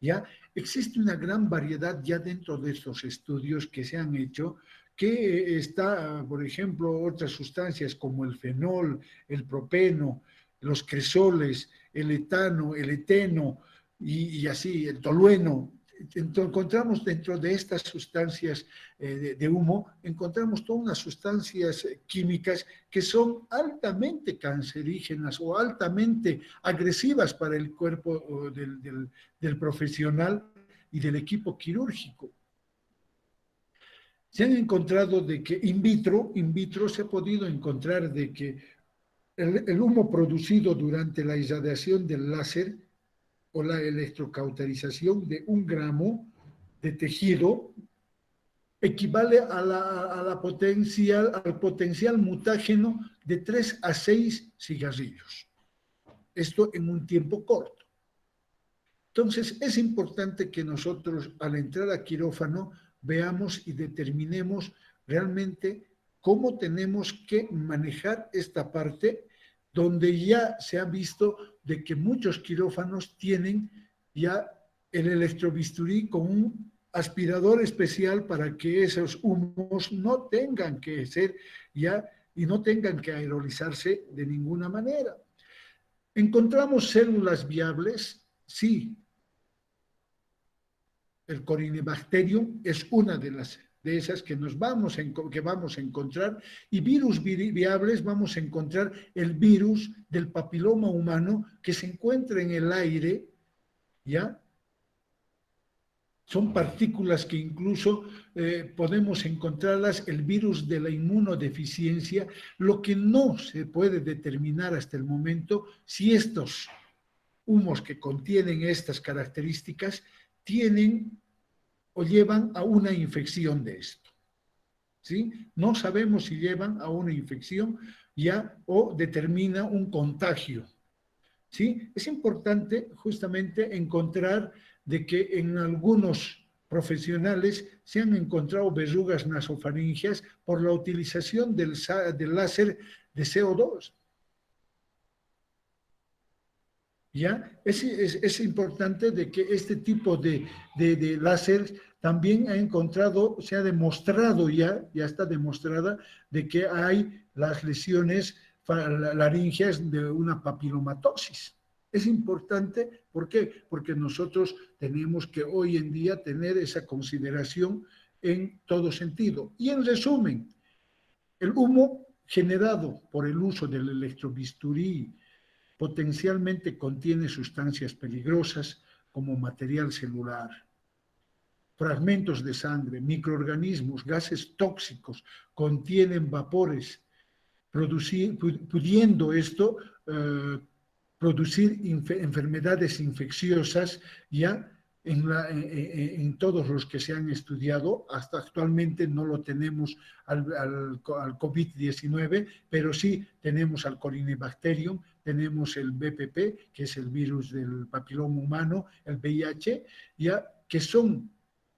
¿Ya? Existe una gran variedad ya dentro de estos estudios que se han hecho, que está, por ejemplo, otras sustancias como el fenol, el propeno, los cresoles, el etano, el eteno y así, el tolueno. Encontramos dentro de estas sustancias de humo, encontramos todas unas sustancias químicas que son altamente cancerígenas o altamente agresivas para el cuerpo del profesional y del equipo quirúrgico. Se han encontrado de que in vitro se ha podido encontrar de que el humo producido durante la irradiación del láser o la electrocauterización de 1 gramo de tejido equivale al potencial mutágeno de 3 a 6 cigarrillos. Esto en un tiempo corto. Entonces, es importante que nosotros, al entrar a quirófano, veamos y determinemos realmente cómo tenemos que manejar esta parte, donde ya se ha visto de que muchos quirófanos tienen ya el electrobisturí con un aspirador especial para que esos humos no tengan que ser ya y no tengan que aerolizarse de ninguna manera. ¿Encontramos células viables? Sí. El Corynebacterium es una de esas que vamos a encontrar, y virus viables vamos a encontrar el virus del papiloma humano que se encuentra en el aire, ¿ya? Son partículas que incluso podemos encontrarlas, el virus de la inmunodeficiencia. Lo que no se puede determinar hasta el momento si estos humos que contienen estas características tienen o llevan a una infección de esto. ¿Sí? No sabemos si llevan a una infección ya o determina un contagio. ¿Sí? Es importante justamente encontrar de que en algunos profesionales se han encontrado verrugas nasofaringeas por la utilización del láser de CO2. ¿Ya? Es importante de que este tipo de láser también se ha demostrado ya está demostrada de que hay las lesiones laringeas de una papilomatosis. Es importante, ¿por qué? Porque nosotros tenemos que hoy en día tener esa consideración en todo sentido. Y en resumen, El humo generado por el uso del electrobisturí potencialmente contiene sustancias peligrosas como material celular, fragmentos de sangre, microorganismos, gases tóxicos, contienen vapores, pudiendo esto producir enfermedades infecciosas ya en todos los que se han estudiado. Hasta actualmente no lo tenemos al COVID-19, pero sí tenemos al Corynebacterium, tenemos el BPP, que es el virus del papiloma humano, el VIH, ya que son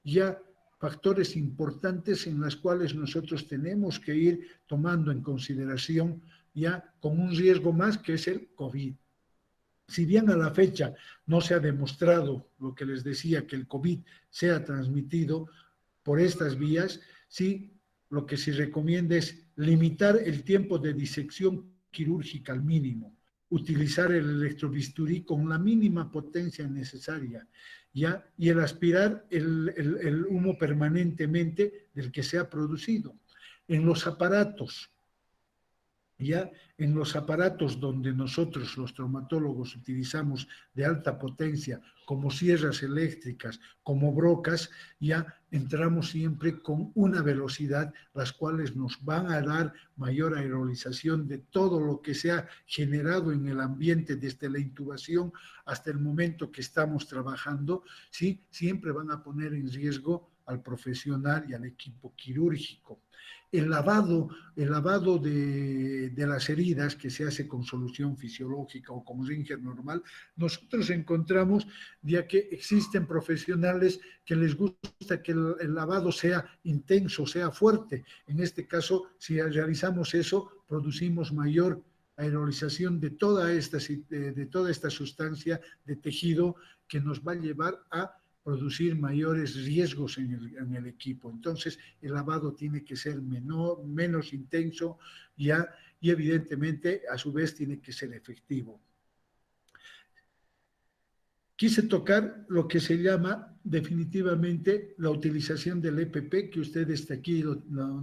ya factores importantes en los cuales nosotros tenemos que ir tomando en consideración ya con un riesgo más que es el COVID. Si bien a la fecha no se ha demostrado lo que les decía, que el COVID sea transmitido por estas vías, sí, lo que se recomienda es limitar el tiempo de disección quirúrgica al mínimo, utilizar el electrobisturí con la mínima potencia necesaria, ¿ya? Y el aspirar el humo permanentemente del que se ha producido. En los aparatos, ya en los aparatos donde nosotros los traumatólogos utilizamos de alta potencia, como sierras eléctricas, como brocas, ya entramos siempre con una velocidad, las cuales nos van a dar mayor aerolización de todo lo que se ha generado en el ambiente desde la intubación hasta el momento que estamos trabajando, ¿sí? Siempre van a poner en riesgo al profesional y al equipo quirúrgico. El lavado de las heridas que se hace con solución fisiológica o con Ringer normal, nosotros encontramos ya que existen profesionales que les gusta que el lavado sea intenso, sea fuerte. En este caso, si realizamos eso, producimos mayor aerolización de toda esta sustancia de tejido que nos va a llevar a producir mayores riesgos en el equipo. Entonces, el lavado tiene que ser menos intenso ya, y evidentemente, a su vez, tiene que ser efectivo. Quise tocar lo que se llama definitivamente la utilización del EPP, que ustedes aquí lo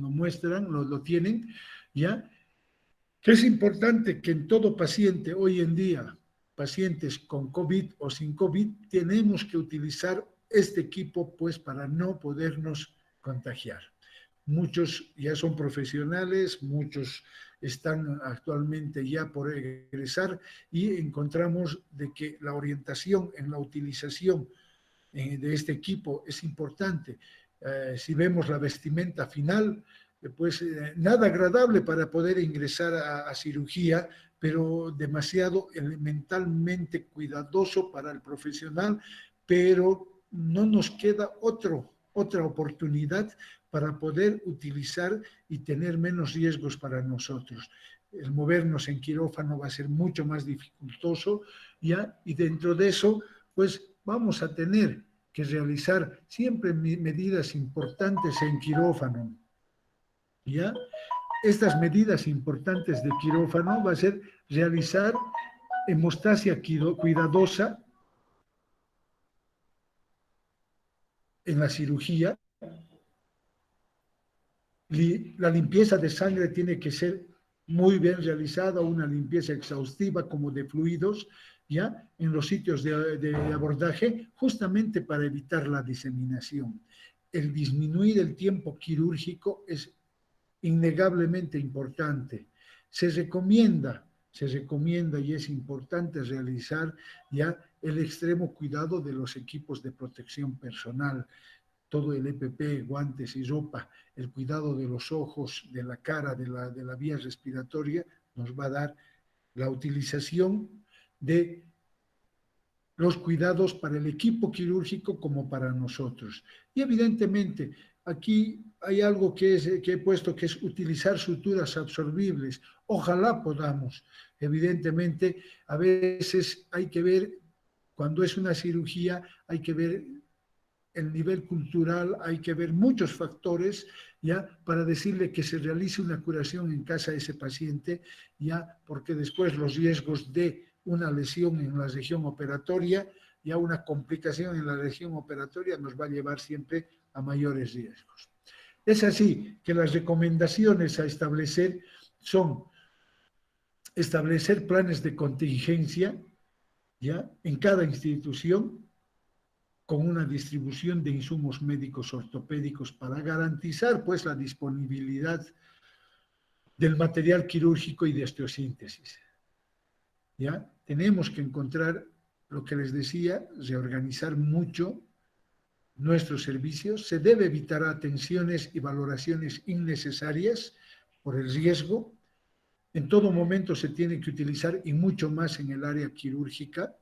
muestran, lo tienen, ¿ya? Que es importante que en todo paciente hoy en día, pacientes con COVID o sin COVID, tenemos que utilizar este equipo pues para no podernos contagiar. Muchos ya son profesionales, muchos están actualmente ya por egresar y encontramos de que la orientación en la utilización de este equipo es importante. Si vemos la vestimenta final, pues nada agradable para poder ingresar a cirugía, pero demasiado elementalmente cuidadoso para el profesional, pero no nos queda otra oportunidad para poder utilizar y tener menos riesgos para nosotros. El movernos en quirófano va a ser mucho más dificultoso, ¿ya? Y dentro de eso, pues vamos a tener que realizar siempre medidas importantes en quirófano, ¿ya? Estas medidas importantes de quirófano va a ser realizar hemostasia cuidadosa en la cirugía. La limpieza de sangre tiene que ser muy bien realizada, una limpieza exhaustiva como de fluidos, ¿ya? En los sitios de abordaje, justamente para evitar la diseminación. El disminuir el tiempo quirúrgico es innegablemente importante. Se recomienda y es importante realizar ya el extremo cuidado de los equipos de protección personal, todo el EPP, guantes y ropa, el cuidado de los ojos, de la cara, de la vía respiratoria, nos va a dar la utilización de los cuidados para el equipo quirúrgico como para nosotros. Y evidentemente, aquí hay algo que he puesto, que es utilizar suturas absorbibles. Ojalá podamos. Evidentemente, a veces hay que ver, cuando es una cirugía, hay que ver el nivel cultural, hay que ver muchos factores, ya, para decirle que se realice una curación en casa a ese paciente, ya, porque después los riesgos de una lesión en la región operatoria, ya una complicación en la región operatoria nos va a llevar siempre a mayores riesgos. Es así que las recomendaciones a establecer son establecer planes de contingencia, ¿ya?, en cada institución, con una distribución de insumos médicos ortopédicos para garantizar, pues, la disponibilidad del material quirúrgico y de osteosíntesis. ¿Ya? Tenemos que encontrar, lo que les decía, reorganizar mucho nuestros servicios. Se debe evitar atenciones y valoraciones innecesarias por el riesgo. En todo momento se tiene que utilizar, y mucho más en el área quirúrgica,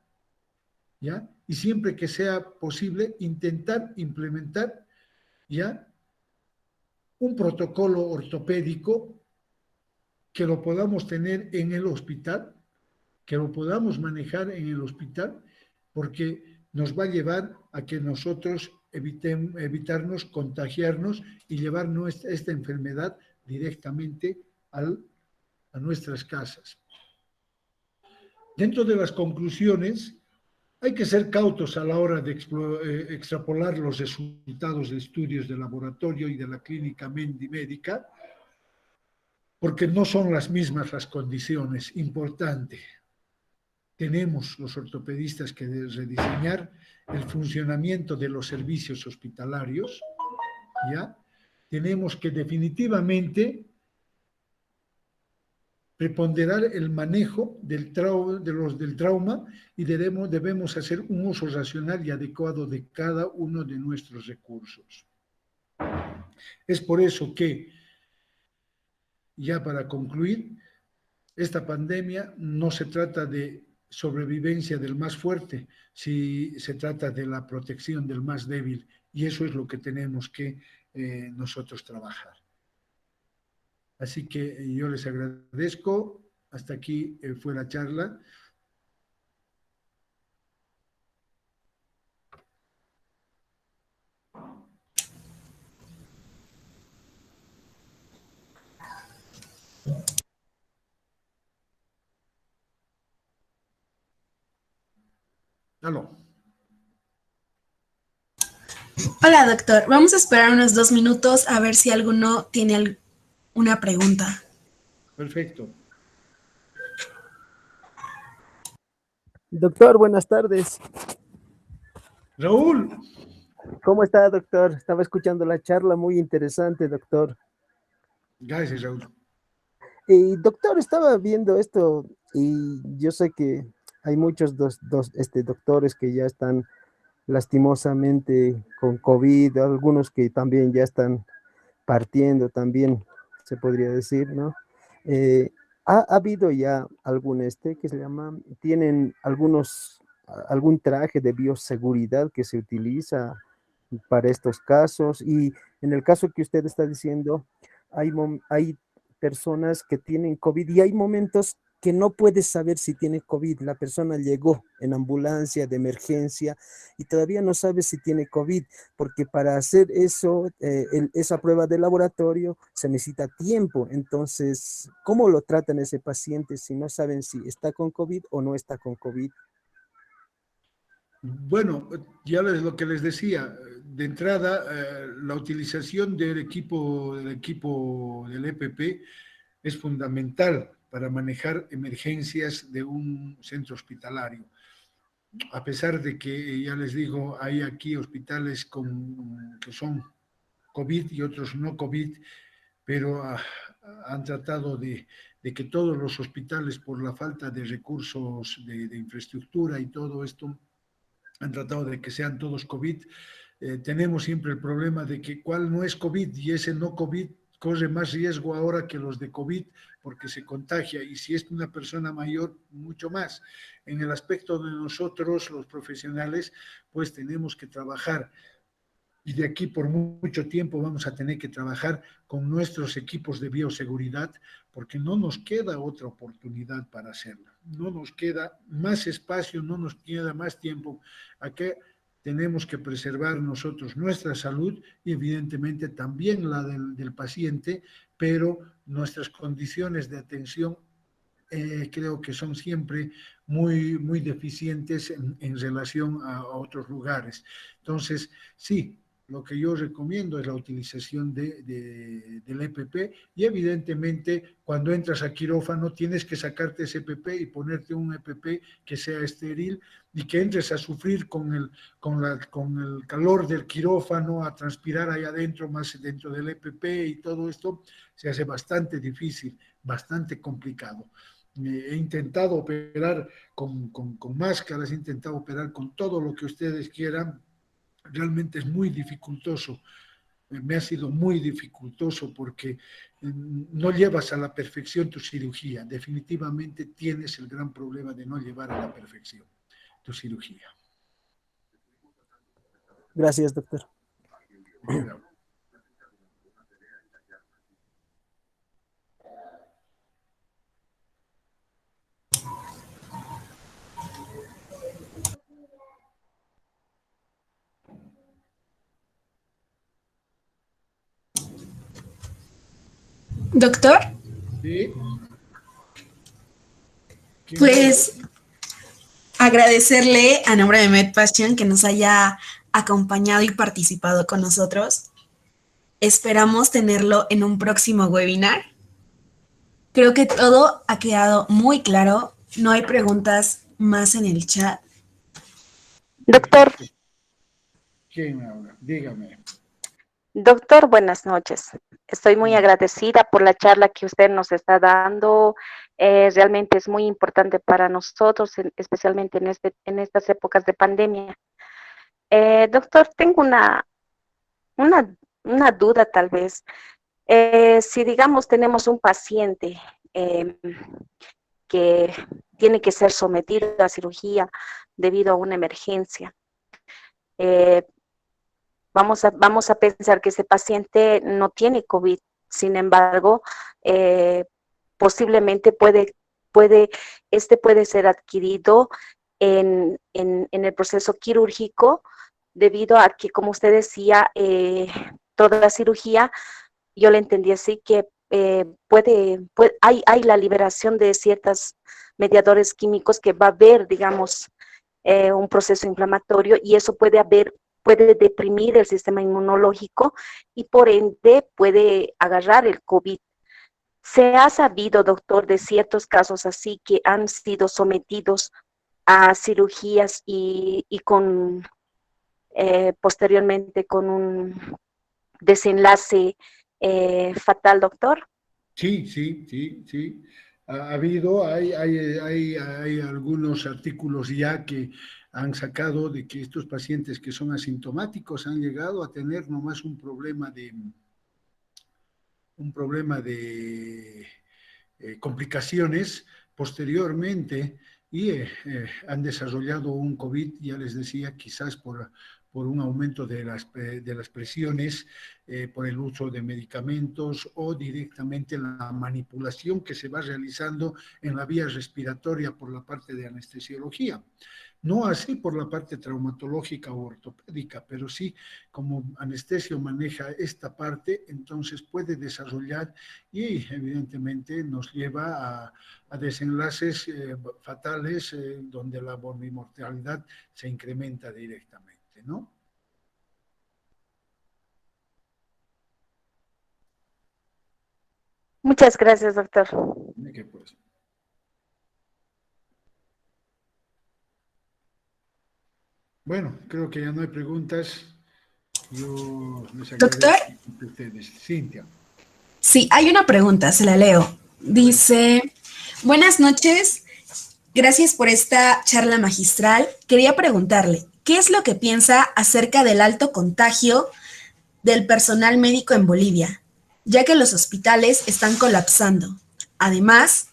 ¿ya? Y siempre que sea posible, intentar implementar, ¿ya?, un protocolo ortopédico que lo podamos tener en el hospital, que lo podamos manejar en el hospital, porque nos va a llevar a que nosotros evitarnos contagiarnos y llevar esta enfermedad directamente a nuestras casas. Dentro de las conclusiones, hay que ser cautos a la hora de extrapolar los resultados de estudios de laboratorio y de la clínica médica, porque no son las mismas las condiciones. Importante. Tenemos los ortopedistas que rediseñar el funcionamiento de los servicios hospitalarios, ¿ya? Tenemos que definitivamente preponderar el manejo del trauma y debemos hacer un uso racional y adecuado de cada uno de nuestros recursos. Es por eso que, ya para concluir, esta pandemia no se trata de sobrevivencia del más fuerte, si se trata de la protección del más débil, y eso es lo que tenemos que nosotros trabajar. Así que yo les agradezco. Hasta aquí fue la charla. Aló. Hola, doctor. Vamos a esperar unos 2 minutos a ver si alguno tiene una pregunta. Perfecto. Doctor, buenas tardes. Raúl. ¿Cómo está, doctor? Estaba escuchando la charla, muy interesante, doctor. Gracias, Raúl. Doctor, estaba viendo esto y yo sé que hay muchos doctores que ya están lastimosamente con COVID, algunos que también ya están partiendo también, se podría decir, ¿no? Ha habido ya algún que se llama, tienen algún traje de bioseguridad que se utiliza para estos casos, y en el caso que usted está diciendo, hay personas que tienen COVID y hay momentos que no puedes saber si tiene COVID. La persona llegó en ambulancia de emergencia y todavía no sabe si tiene COVID, porque para hacer eso, esa prueba de laboratorio se necesita tiempo. Entonces, ¿cómo lo tratan ese paciente si no saben si está con COVID o no está con COVID? Bueno, ya lo que les decía, de entrada, la utilización del equipo del EPP es fundamental para manejar emergencias de un centro hospitalario. A pesar de que, ya les digo, hay aquí hospitales que son COVID y otros no COVID, pero han tratado de que todos los hospitales, por la falta de recursos de infraestructura y todo esto, han tratado de que sean todos COVID. Tenemos siempre el problema de que cuál no es COVID, y ese no COVID corre más riesgo ahora que los de COVID porque se contagia, y si es una persona mayor, mucho más. En el aspecto de nosotros, los profesionales, pues tenemos que trabajar, y de aquí por mucho tiempo vamos a tener que trabajar con nuestros equipos de bioseguridad, porque no nos queda otra oportunidad para hacerlo. No nos queda más espacio, no nos queda más tiempo. Aquí tenemos que preservar nosotros nuestra salud y evidentemente también la del paciente, pero nuestras condiciones de atención creo que son siempre muy deficientes en relación a otros lugares. Entonces, sí, lo que yo recomiendo es la utilización del EPP y evidentemente cuando entras a quirófano tienes que sacarte ese EPP y ponerte un EPP que sea estéril y que entres a sufrir con el calor del quirófano, a transpirar ahí adentro, más dentro del EPP y todo esto, se hace bastante difícil, bastante complicado. He intentado operar con máscaras, he intentado operar con todo lo que ustedes quieran. Realmente es muy dificultoso, me ha sido muy dificultoso porque no llevas a la perfección tu cirugía. Definitivamente tienes el gran problema de no llevar a la perfección tu cirugía. Gracias, doctor. Claro. Doctor, ¿Sí? pues agradecerle a nombre de MedPassion que nos haya acompañado y participado con nosotros. Esperamos tenerlo en un próximo webinar. Creo que todo ha quedado muy claro. No hay preguntas más en el chat. Doctor, ¿Quién habla? Dígame. doctor, buenas noches. Estoy muy agradecida por la charla que usted nos está dando. Realmente es muy importante para nosotros, especialmente en estas épocas de pandemia. Doctor, tengo una duda tal vez. Si digamos tenemos un paciente que tiene que ser sometido a cirugía debido a una emergencia, eh, vamos a pensar que ese paciente no tiene COVID, sin embargo, posiblemente este puede ser adquirido en el proceso quirúrgico debido a que, como usted decía, toda la cirugía, yo le entendí así que hay la liberación de ciertos mediadores químicos que va a haber, digamos, un proceso inflamatorio y eso puede deprimir el sistema inmunológico y por ende puede agarrar el COVID. ¿Se ha sabido, doctor, de ciertos casos así que han sido sometidos a cirugías y con posteriormente con un desenlace fatal, doctor? Sí, sí, sí, sí. Hay algunos artículos ya que han sacado de que estos pacientes que son asintomáticos han llegado a tener nomás un problema de complicaciones posteriormente y han desarrollado un COVID, ya les decía, quizás por un aumento de las presiones, por el uso de medicamentos o directamente la manipulación que se va realizando en la vía respiratoria por la parte de anestesiología. No así por la parte traumatológica o ortopédica, pero sí como anestesio maneja esta parte, entonces puede desarrollar y evidentemente nos lleva a desenlaces fatales donde la morbimortalidad se incrementa directamente, ¿no? Muchas gracias, doctor. ¿Qué pues? Bueno, creo que ya no hay preguntas. Yo les Doctor, agradezco a ustedes. Cintia. sí, hay una pregunta, se la leo. Dice, buenas noches, gracias por esta charla magistral. Quería preguntarle, ¿qué es lo que piensa acerca del alto contagio del personal médico en Bolivia, ya que los hospitales están colapsando? Además,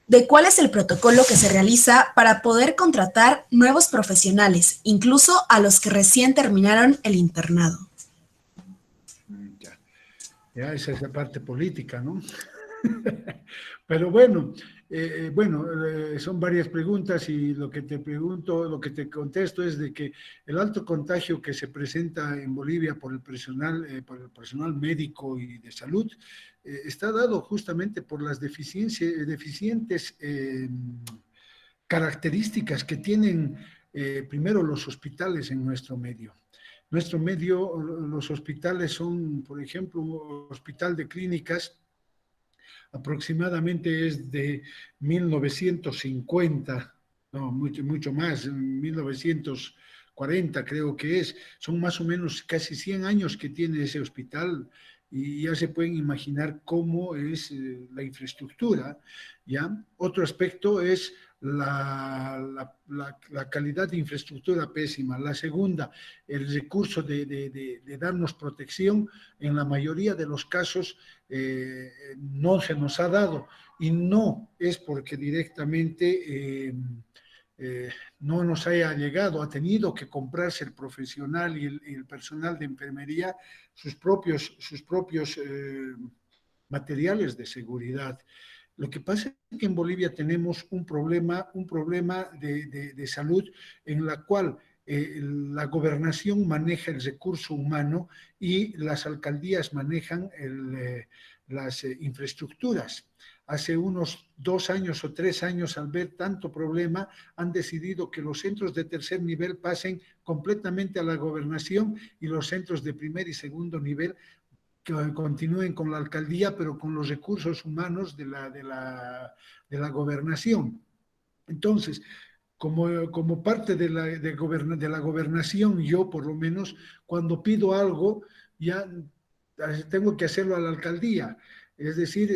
¿de cuál es el protocolo que se realiza para poder contratar nuevos profesionales, incluso a los que recién terminaron el internado? Ya esa es la parte política, ¿no? Pero bueno, son varias preguntas y lo que te pregunto, lo que te contesto es de que el alto contagio que se presenta en Bolivia por el personal médico y de salud está dado justamente por las deficientes características que tienen primero los hospitales en nuestro medio. nuestro medio, los hospitales son, por ejemplo, un hospital de clínicas, aproximadamente es de 1950, no, mucho más, 1940 creo que es, son más o menos casi 100 años que tiene ese hospital y ya se pueden imaginar cómo es la infraestructura, ¿ya? Otro aspecto es la calidad de infraestructura pésima. La segunda, el recurso de darnos protección, en la mayoría de los casos no se nos ha dado y no es porque directamente no nos haya llegado, ha tenido que comprarse el profesional y el personal de enfermería sus propios materiales de seguridad. Lo que pasa es que en Bolivia tenemos un problema de salud en la cual la gobernación maneja el recurso humano y las alcaldías manejan las infraestructuras. Hace unos 2 años o 3 años, al ver tanto problema, han decidido que los centros de tercer nivel pasen completamente a la gobernación y los centros de primer y segundo nivel que continúen con la alcaldía, pero con los recursos humanos de la gobernación. Entonces, como parte de la gobernación, yo por lo menos, cuando pido algo, ya tengo que hacerlo a la alcaldía. Es decir,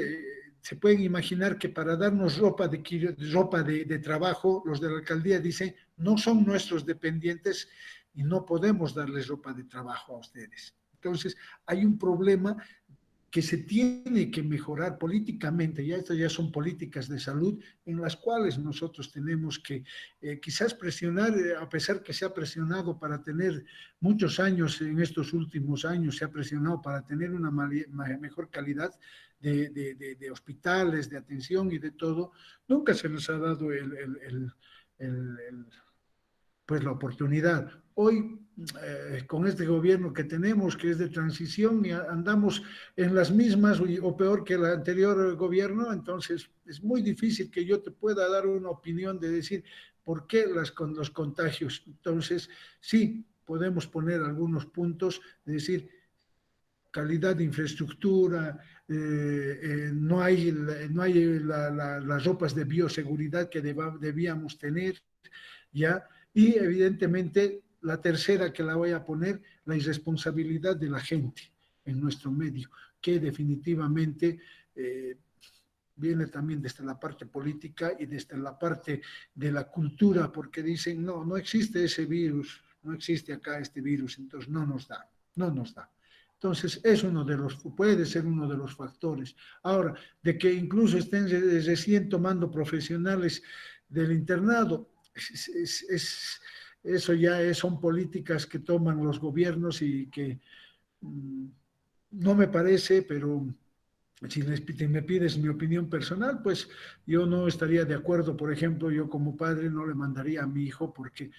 se pueden imaginar que para darnos ropa de trabajo, los de la alcaldía dicen, no son nuestros dependientes y no podemos darles ropa de trabajo a ustedes. Entonces, hay un problema que se tiene que mejorar políticamente, ya estas ya son políticas de salud en las cuales nosotros tenemos que quizás presionar, a pesar que se ha presionado para tener muchos años, en estos últimos años se ha presionado para tener una mejor calidad de hospitales, de atención y de todo, nunca se nos ha dado pues la oportunidad. Hoy, con este gobierno que tenemos, que es de transición, y andamos en las mismas o peor que el anterior gobierno, entonces es muy difícil que yo te pueda dar una opinión de decir por qué los contagios. Entonces, sí, podemos poner algunos puntos, de decir, calidad de infraestructura, no hay las ropas de bioseguridad que debíamos tener, ¿ya? Y evidentemente la tercera que la voy a poner, la irresponsabilidad de la gente en nuestro medio, que definitivamente viene también desde la parte política y desde la parte de la cultura, porque dicen, no, no existe ese virus, no existe acá este virus, entonces no nos da, no nos da. Entonces, es puede ser uno de los factores. Ahora, de que incluso estén recién tomando profesionales del internado, eso ya son políticas que toman los gobiernos y que no me parece, pero si me pides mi opinión personal, pues yo no estaría de acuerdo. Por ejemplo, yo como padre no le mandaría a mi hijo porque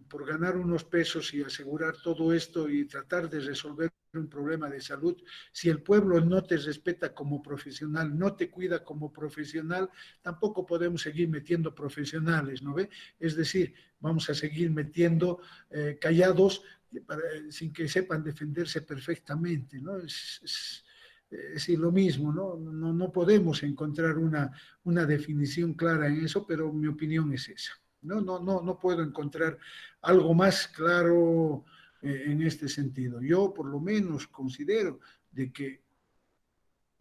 por ganar unos pesos y asegurar todo esto y tratar de resolver un problema de salud, si el pueblo no te respeta como profesional, no te cuida como profesional, tampoco podemos seguir metiendo profesionales, ¿no ve? Es decir, vamos a seguir metiendo callados sin que sepan defenderse perfectamente, ¿no? Es decir, lo mismo, ¿no? No podemos encontrar una definición clara en eso, pero mi opinión es esa. No puedo encontrar algo más claro en este sentido. Yo por lo menos considero de que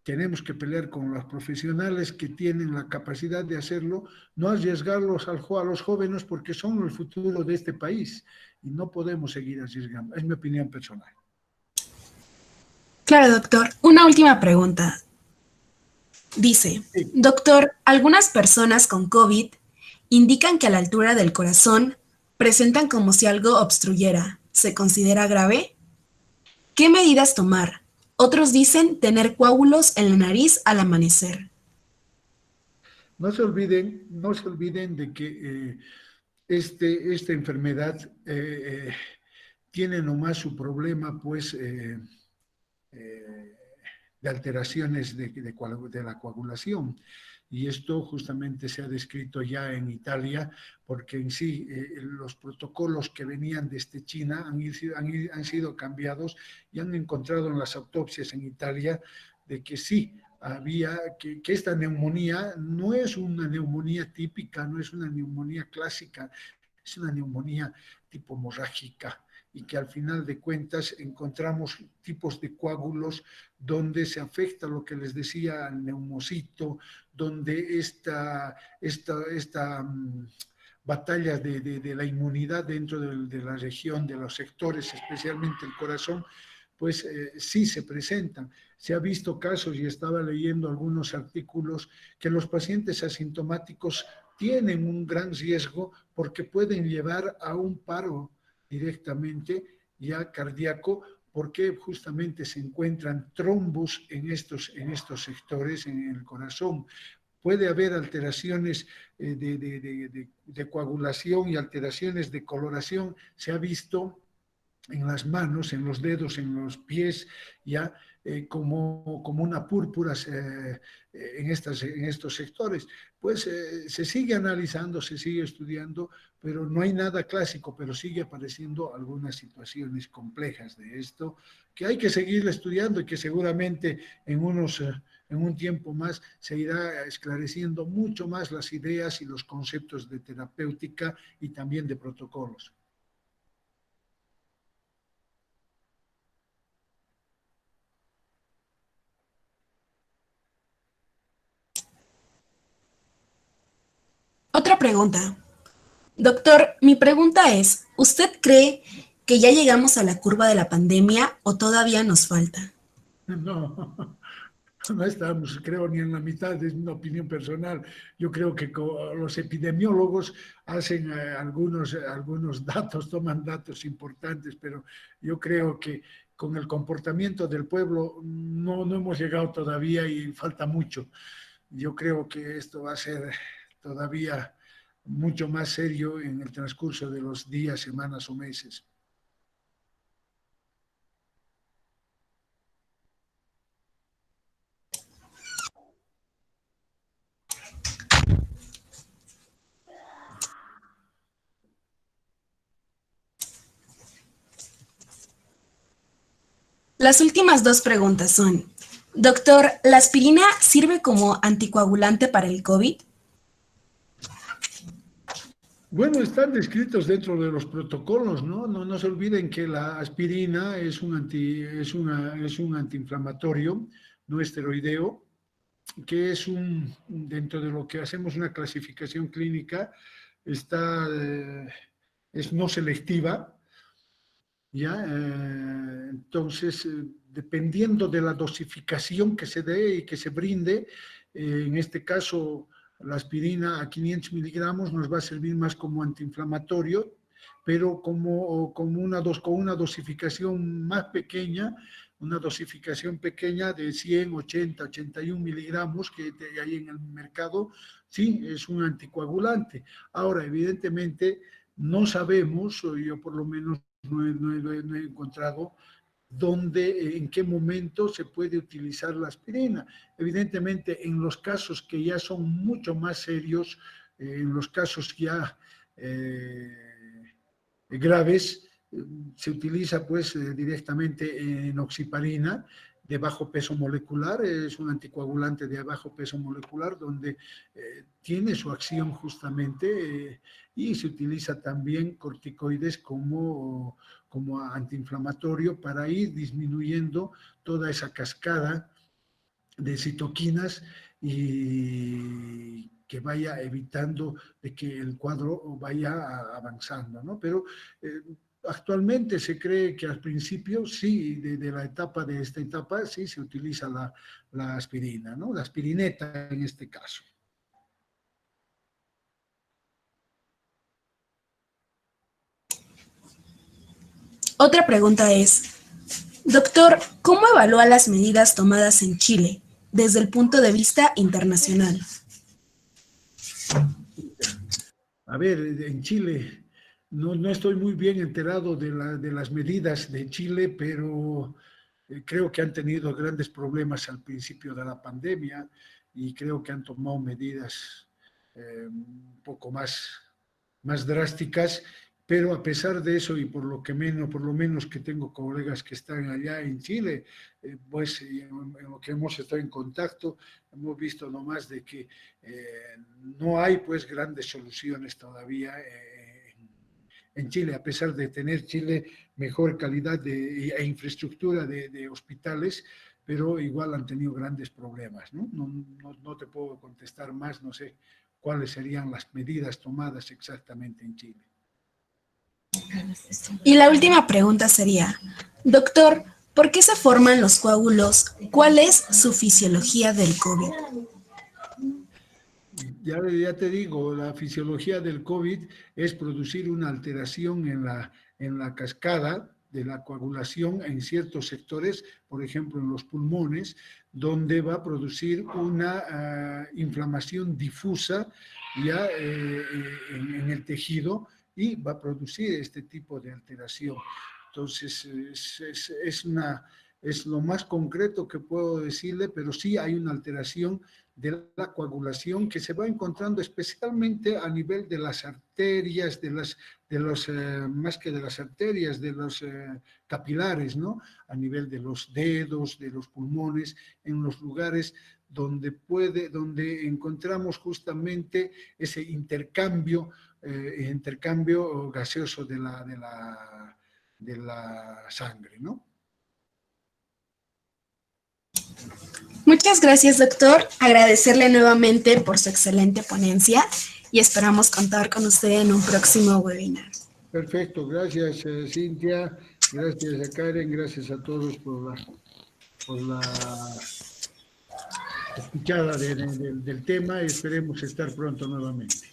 tenemos que pelear con los profesionales que tienen la capacidad de hacerlo, no arriesgarlos a los jóvenes porque son el futuro de este país y no podemos seguir arriesgando. Es mi opinión personal. Claro, doctor. Una última pregunta. Dice, Sí. doctor, algunas personas con COVID indican que a la altura del corazón presentan como si algo obstruyera. ¿Se considera grave? ¿Qué medidas tomar? Otros dicen tener coágulos en la nariz al amanecer. No se olviden de que esta enfermedad tiene nomás su problema, pues, alteraciones de la coagulación. Y esto justamente se ha descrito ya en Italia, porque en sí los protocolos que venían desde China han sido cambiados y han encontrado en las autopsias en Italia de que sí, que esta neumonía no es una neumonía típica, no es una neumonía clásica, es una neumonía tipo hemorrágica, y que al final de cuentas encontramos tipos de coágulos donde se afecta lo que les decía al neumocito, donde esta batalla de la inmunidad dentro de la región, de los sectores, especialmente el corazón, pues sí se presentan. Se ha visto casos, y estaba leyendo algunos artículos, que los pacientes asintomáticos tienen un gran riesgo porque pueden llevar a un paro directamente ya cardíaco, porque justamente se encuentran trombos en estos sectores, en el corazón. Puede haber alteraciones de coagulación y alteraciones de coloración. Se ha visto en las manos, en los dedos, en los pies, ya como una púrpura en estos sectores. Pues se sigue analizando, se sigue estudiando, pero no hay nada clásico, pero sigue apareciendo algunas situaciones complejas de esto, que hay que seguir estudiando y que seguramente en un tiempo más se irá esclareciendo mucho más las ideas y los conceptos de terapéutica y también de protocolos. Otra pregunta. Doctor, mi pregunta es, ¿usted cree que ya llegamos a la curva de la pandemia o todavía nos falta? No, no estamos, creo, ni en la mitad, es una opinión personal. Yo creo que los epidemiólogos hacen algunos datos, toman datos importantes, pero yo creo que con el comportamiento del pueblo no hemos llegado todavía y falta mucho. Yo creo que esto va a ser todavía mucho más serio en el transcurso de los días, semanas o meses. Las últimas dos preguntas son, doctor, ¿la aspirina sirve como anticoagulante para el COVID? Bueno, están descritos dentro de los protocolos, ¿no? No se olviden que la aspirina es un antiinflamatorio no esteroideo, que dentro de lo que hacemos una clasificación clínica, es no selectiva, ¿ya? Entonces, dependiendo de la dosificación que se dé y que se brinde, en este caso, la aspirina a 500 miligramos nos va a servir más como antiinflamatorio, pero con una dosificación más pequeña, una dosificación pequeña de 100, 80, 81 miligramos que hay en el mercado, sí, es un anticoagulante. Ahora, evidentemente, no sabemos, o yo por lo menos no he encontrado en qué momento se puede utilizar la aspirina. Evidentemente, en los casos que ya son mucho más serios, en los casos ya graves, se utiliza pues directamente enoxaparina de bajo peso molecular, es un anticoagulante de bajo peso molecular donde tiene su acción justamente y se utiliza también corticoides como antiinflamatorio para ir disminuyendo toda esa cascada de citoquinas y que vaya evitando de que el cuadro vaya avanzando, ¿no? Pero actualmente se cree que al principio sí, de esta etapa sí se utiliza la aspirina, ¿no? La aspirineta en este caso. Otra pregunta es, doctor, ¿cómo evalúa las medidas tomadas en Chile desde el punto de vista internacional? A ver, en Chile, no estoy muy bien enterado de las medidas de Chile, pero creo que han tenido grandes problemas al principio de la pandemia y creo que han tomado medidas un poco más drásticas, pero a pesar de eso y por lo menos que tengo colegas que están allá en Chile, pues en lo que hemos estado en contacto, hemos visto nomás de que no hay pues grandes soluciones todavía en Chile, a pesar de tener Chile mejor calidad e infraestructura de hospitales, pero igual han tenido grandes problemas, ¿no? No te puedo contestar más, no sé cuáles serían las medidas tomadas exactamente en Chile. Y la última pregunta sería, doctor, ¿por qué se forman los coágulos? ¿Cuál es su fisiología del COVID? Ya te digo, la fisiología del COVID es producir una alteración en la cascada de la coagulación en ciertos sectores, por ejemplo en los pulmones, donde va a producir una inflamación difusa ya en el tejido y va a producir este tipo de alteración. Entonces, es lo más concreto que puedo decirle, pero sí hay una alteración de la coagulación que se va encontrando especialmente a nivel de las arterias, más que de las arterias, de los capilares, ¿no? A nivel de los dedos, de los pulmones, en los lugares donde encontramos justamente ese intercambio gaseoso de la sangre, ¿no? Muchas gracias, doctor. Agradecerle nuevamente por su excelente ponencia y esperamos contar con usted en un próximo webinar. Perfecto, gracias Cintia, gracias a Karen, gracias a todos por la escuchada del tema y esperemos estar pronto nuevamente.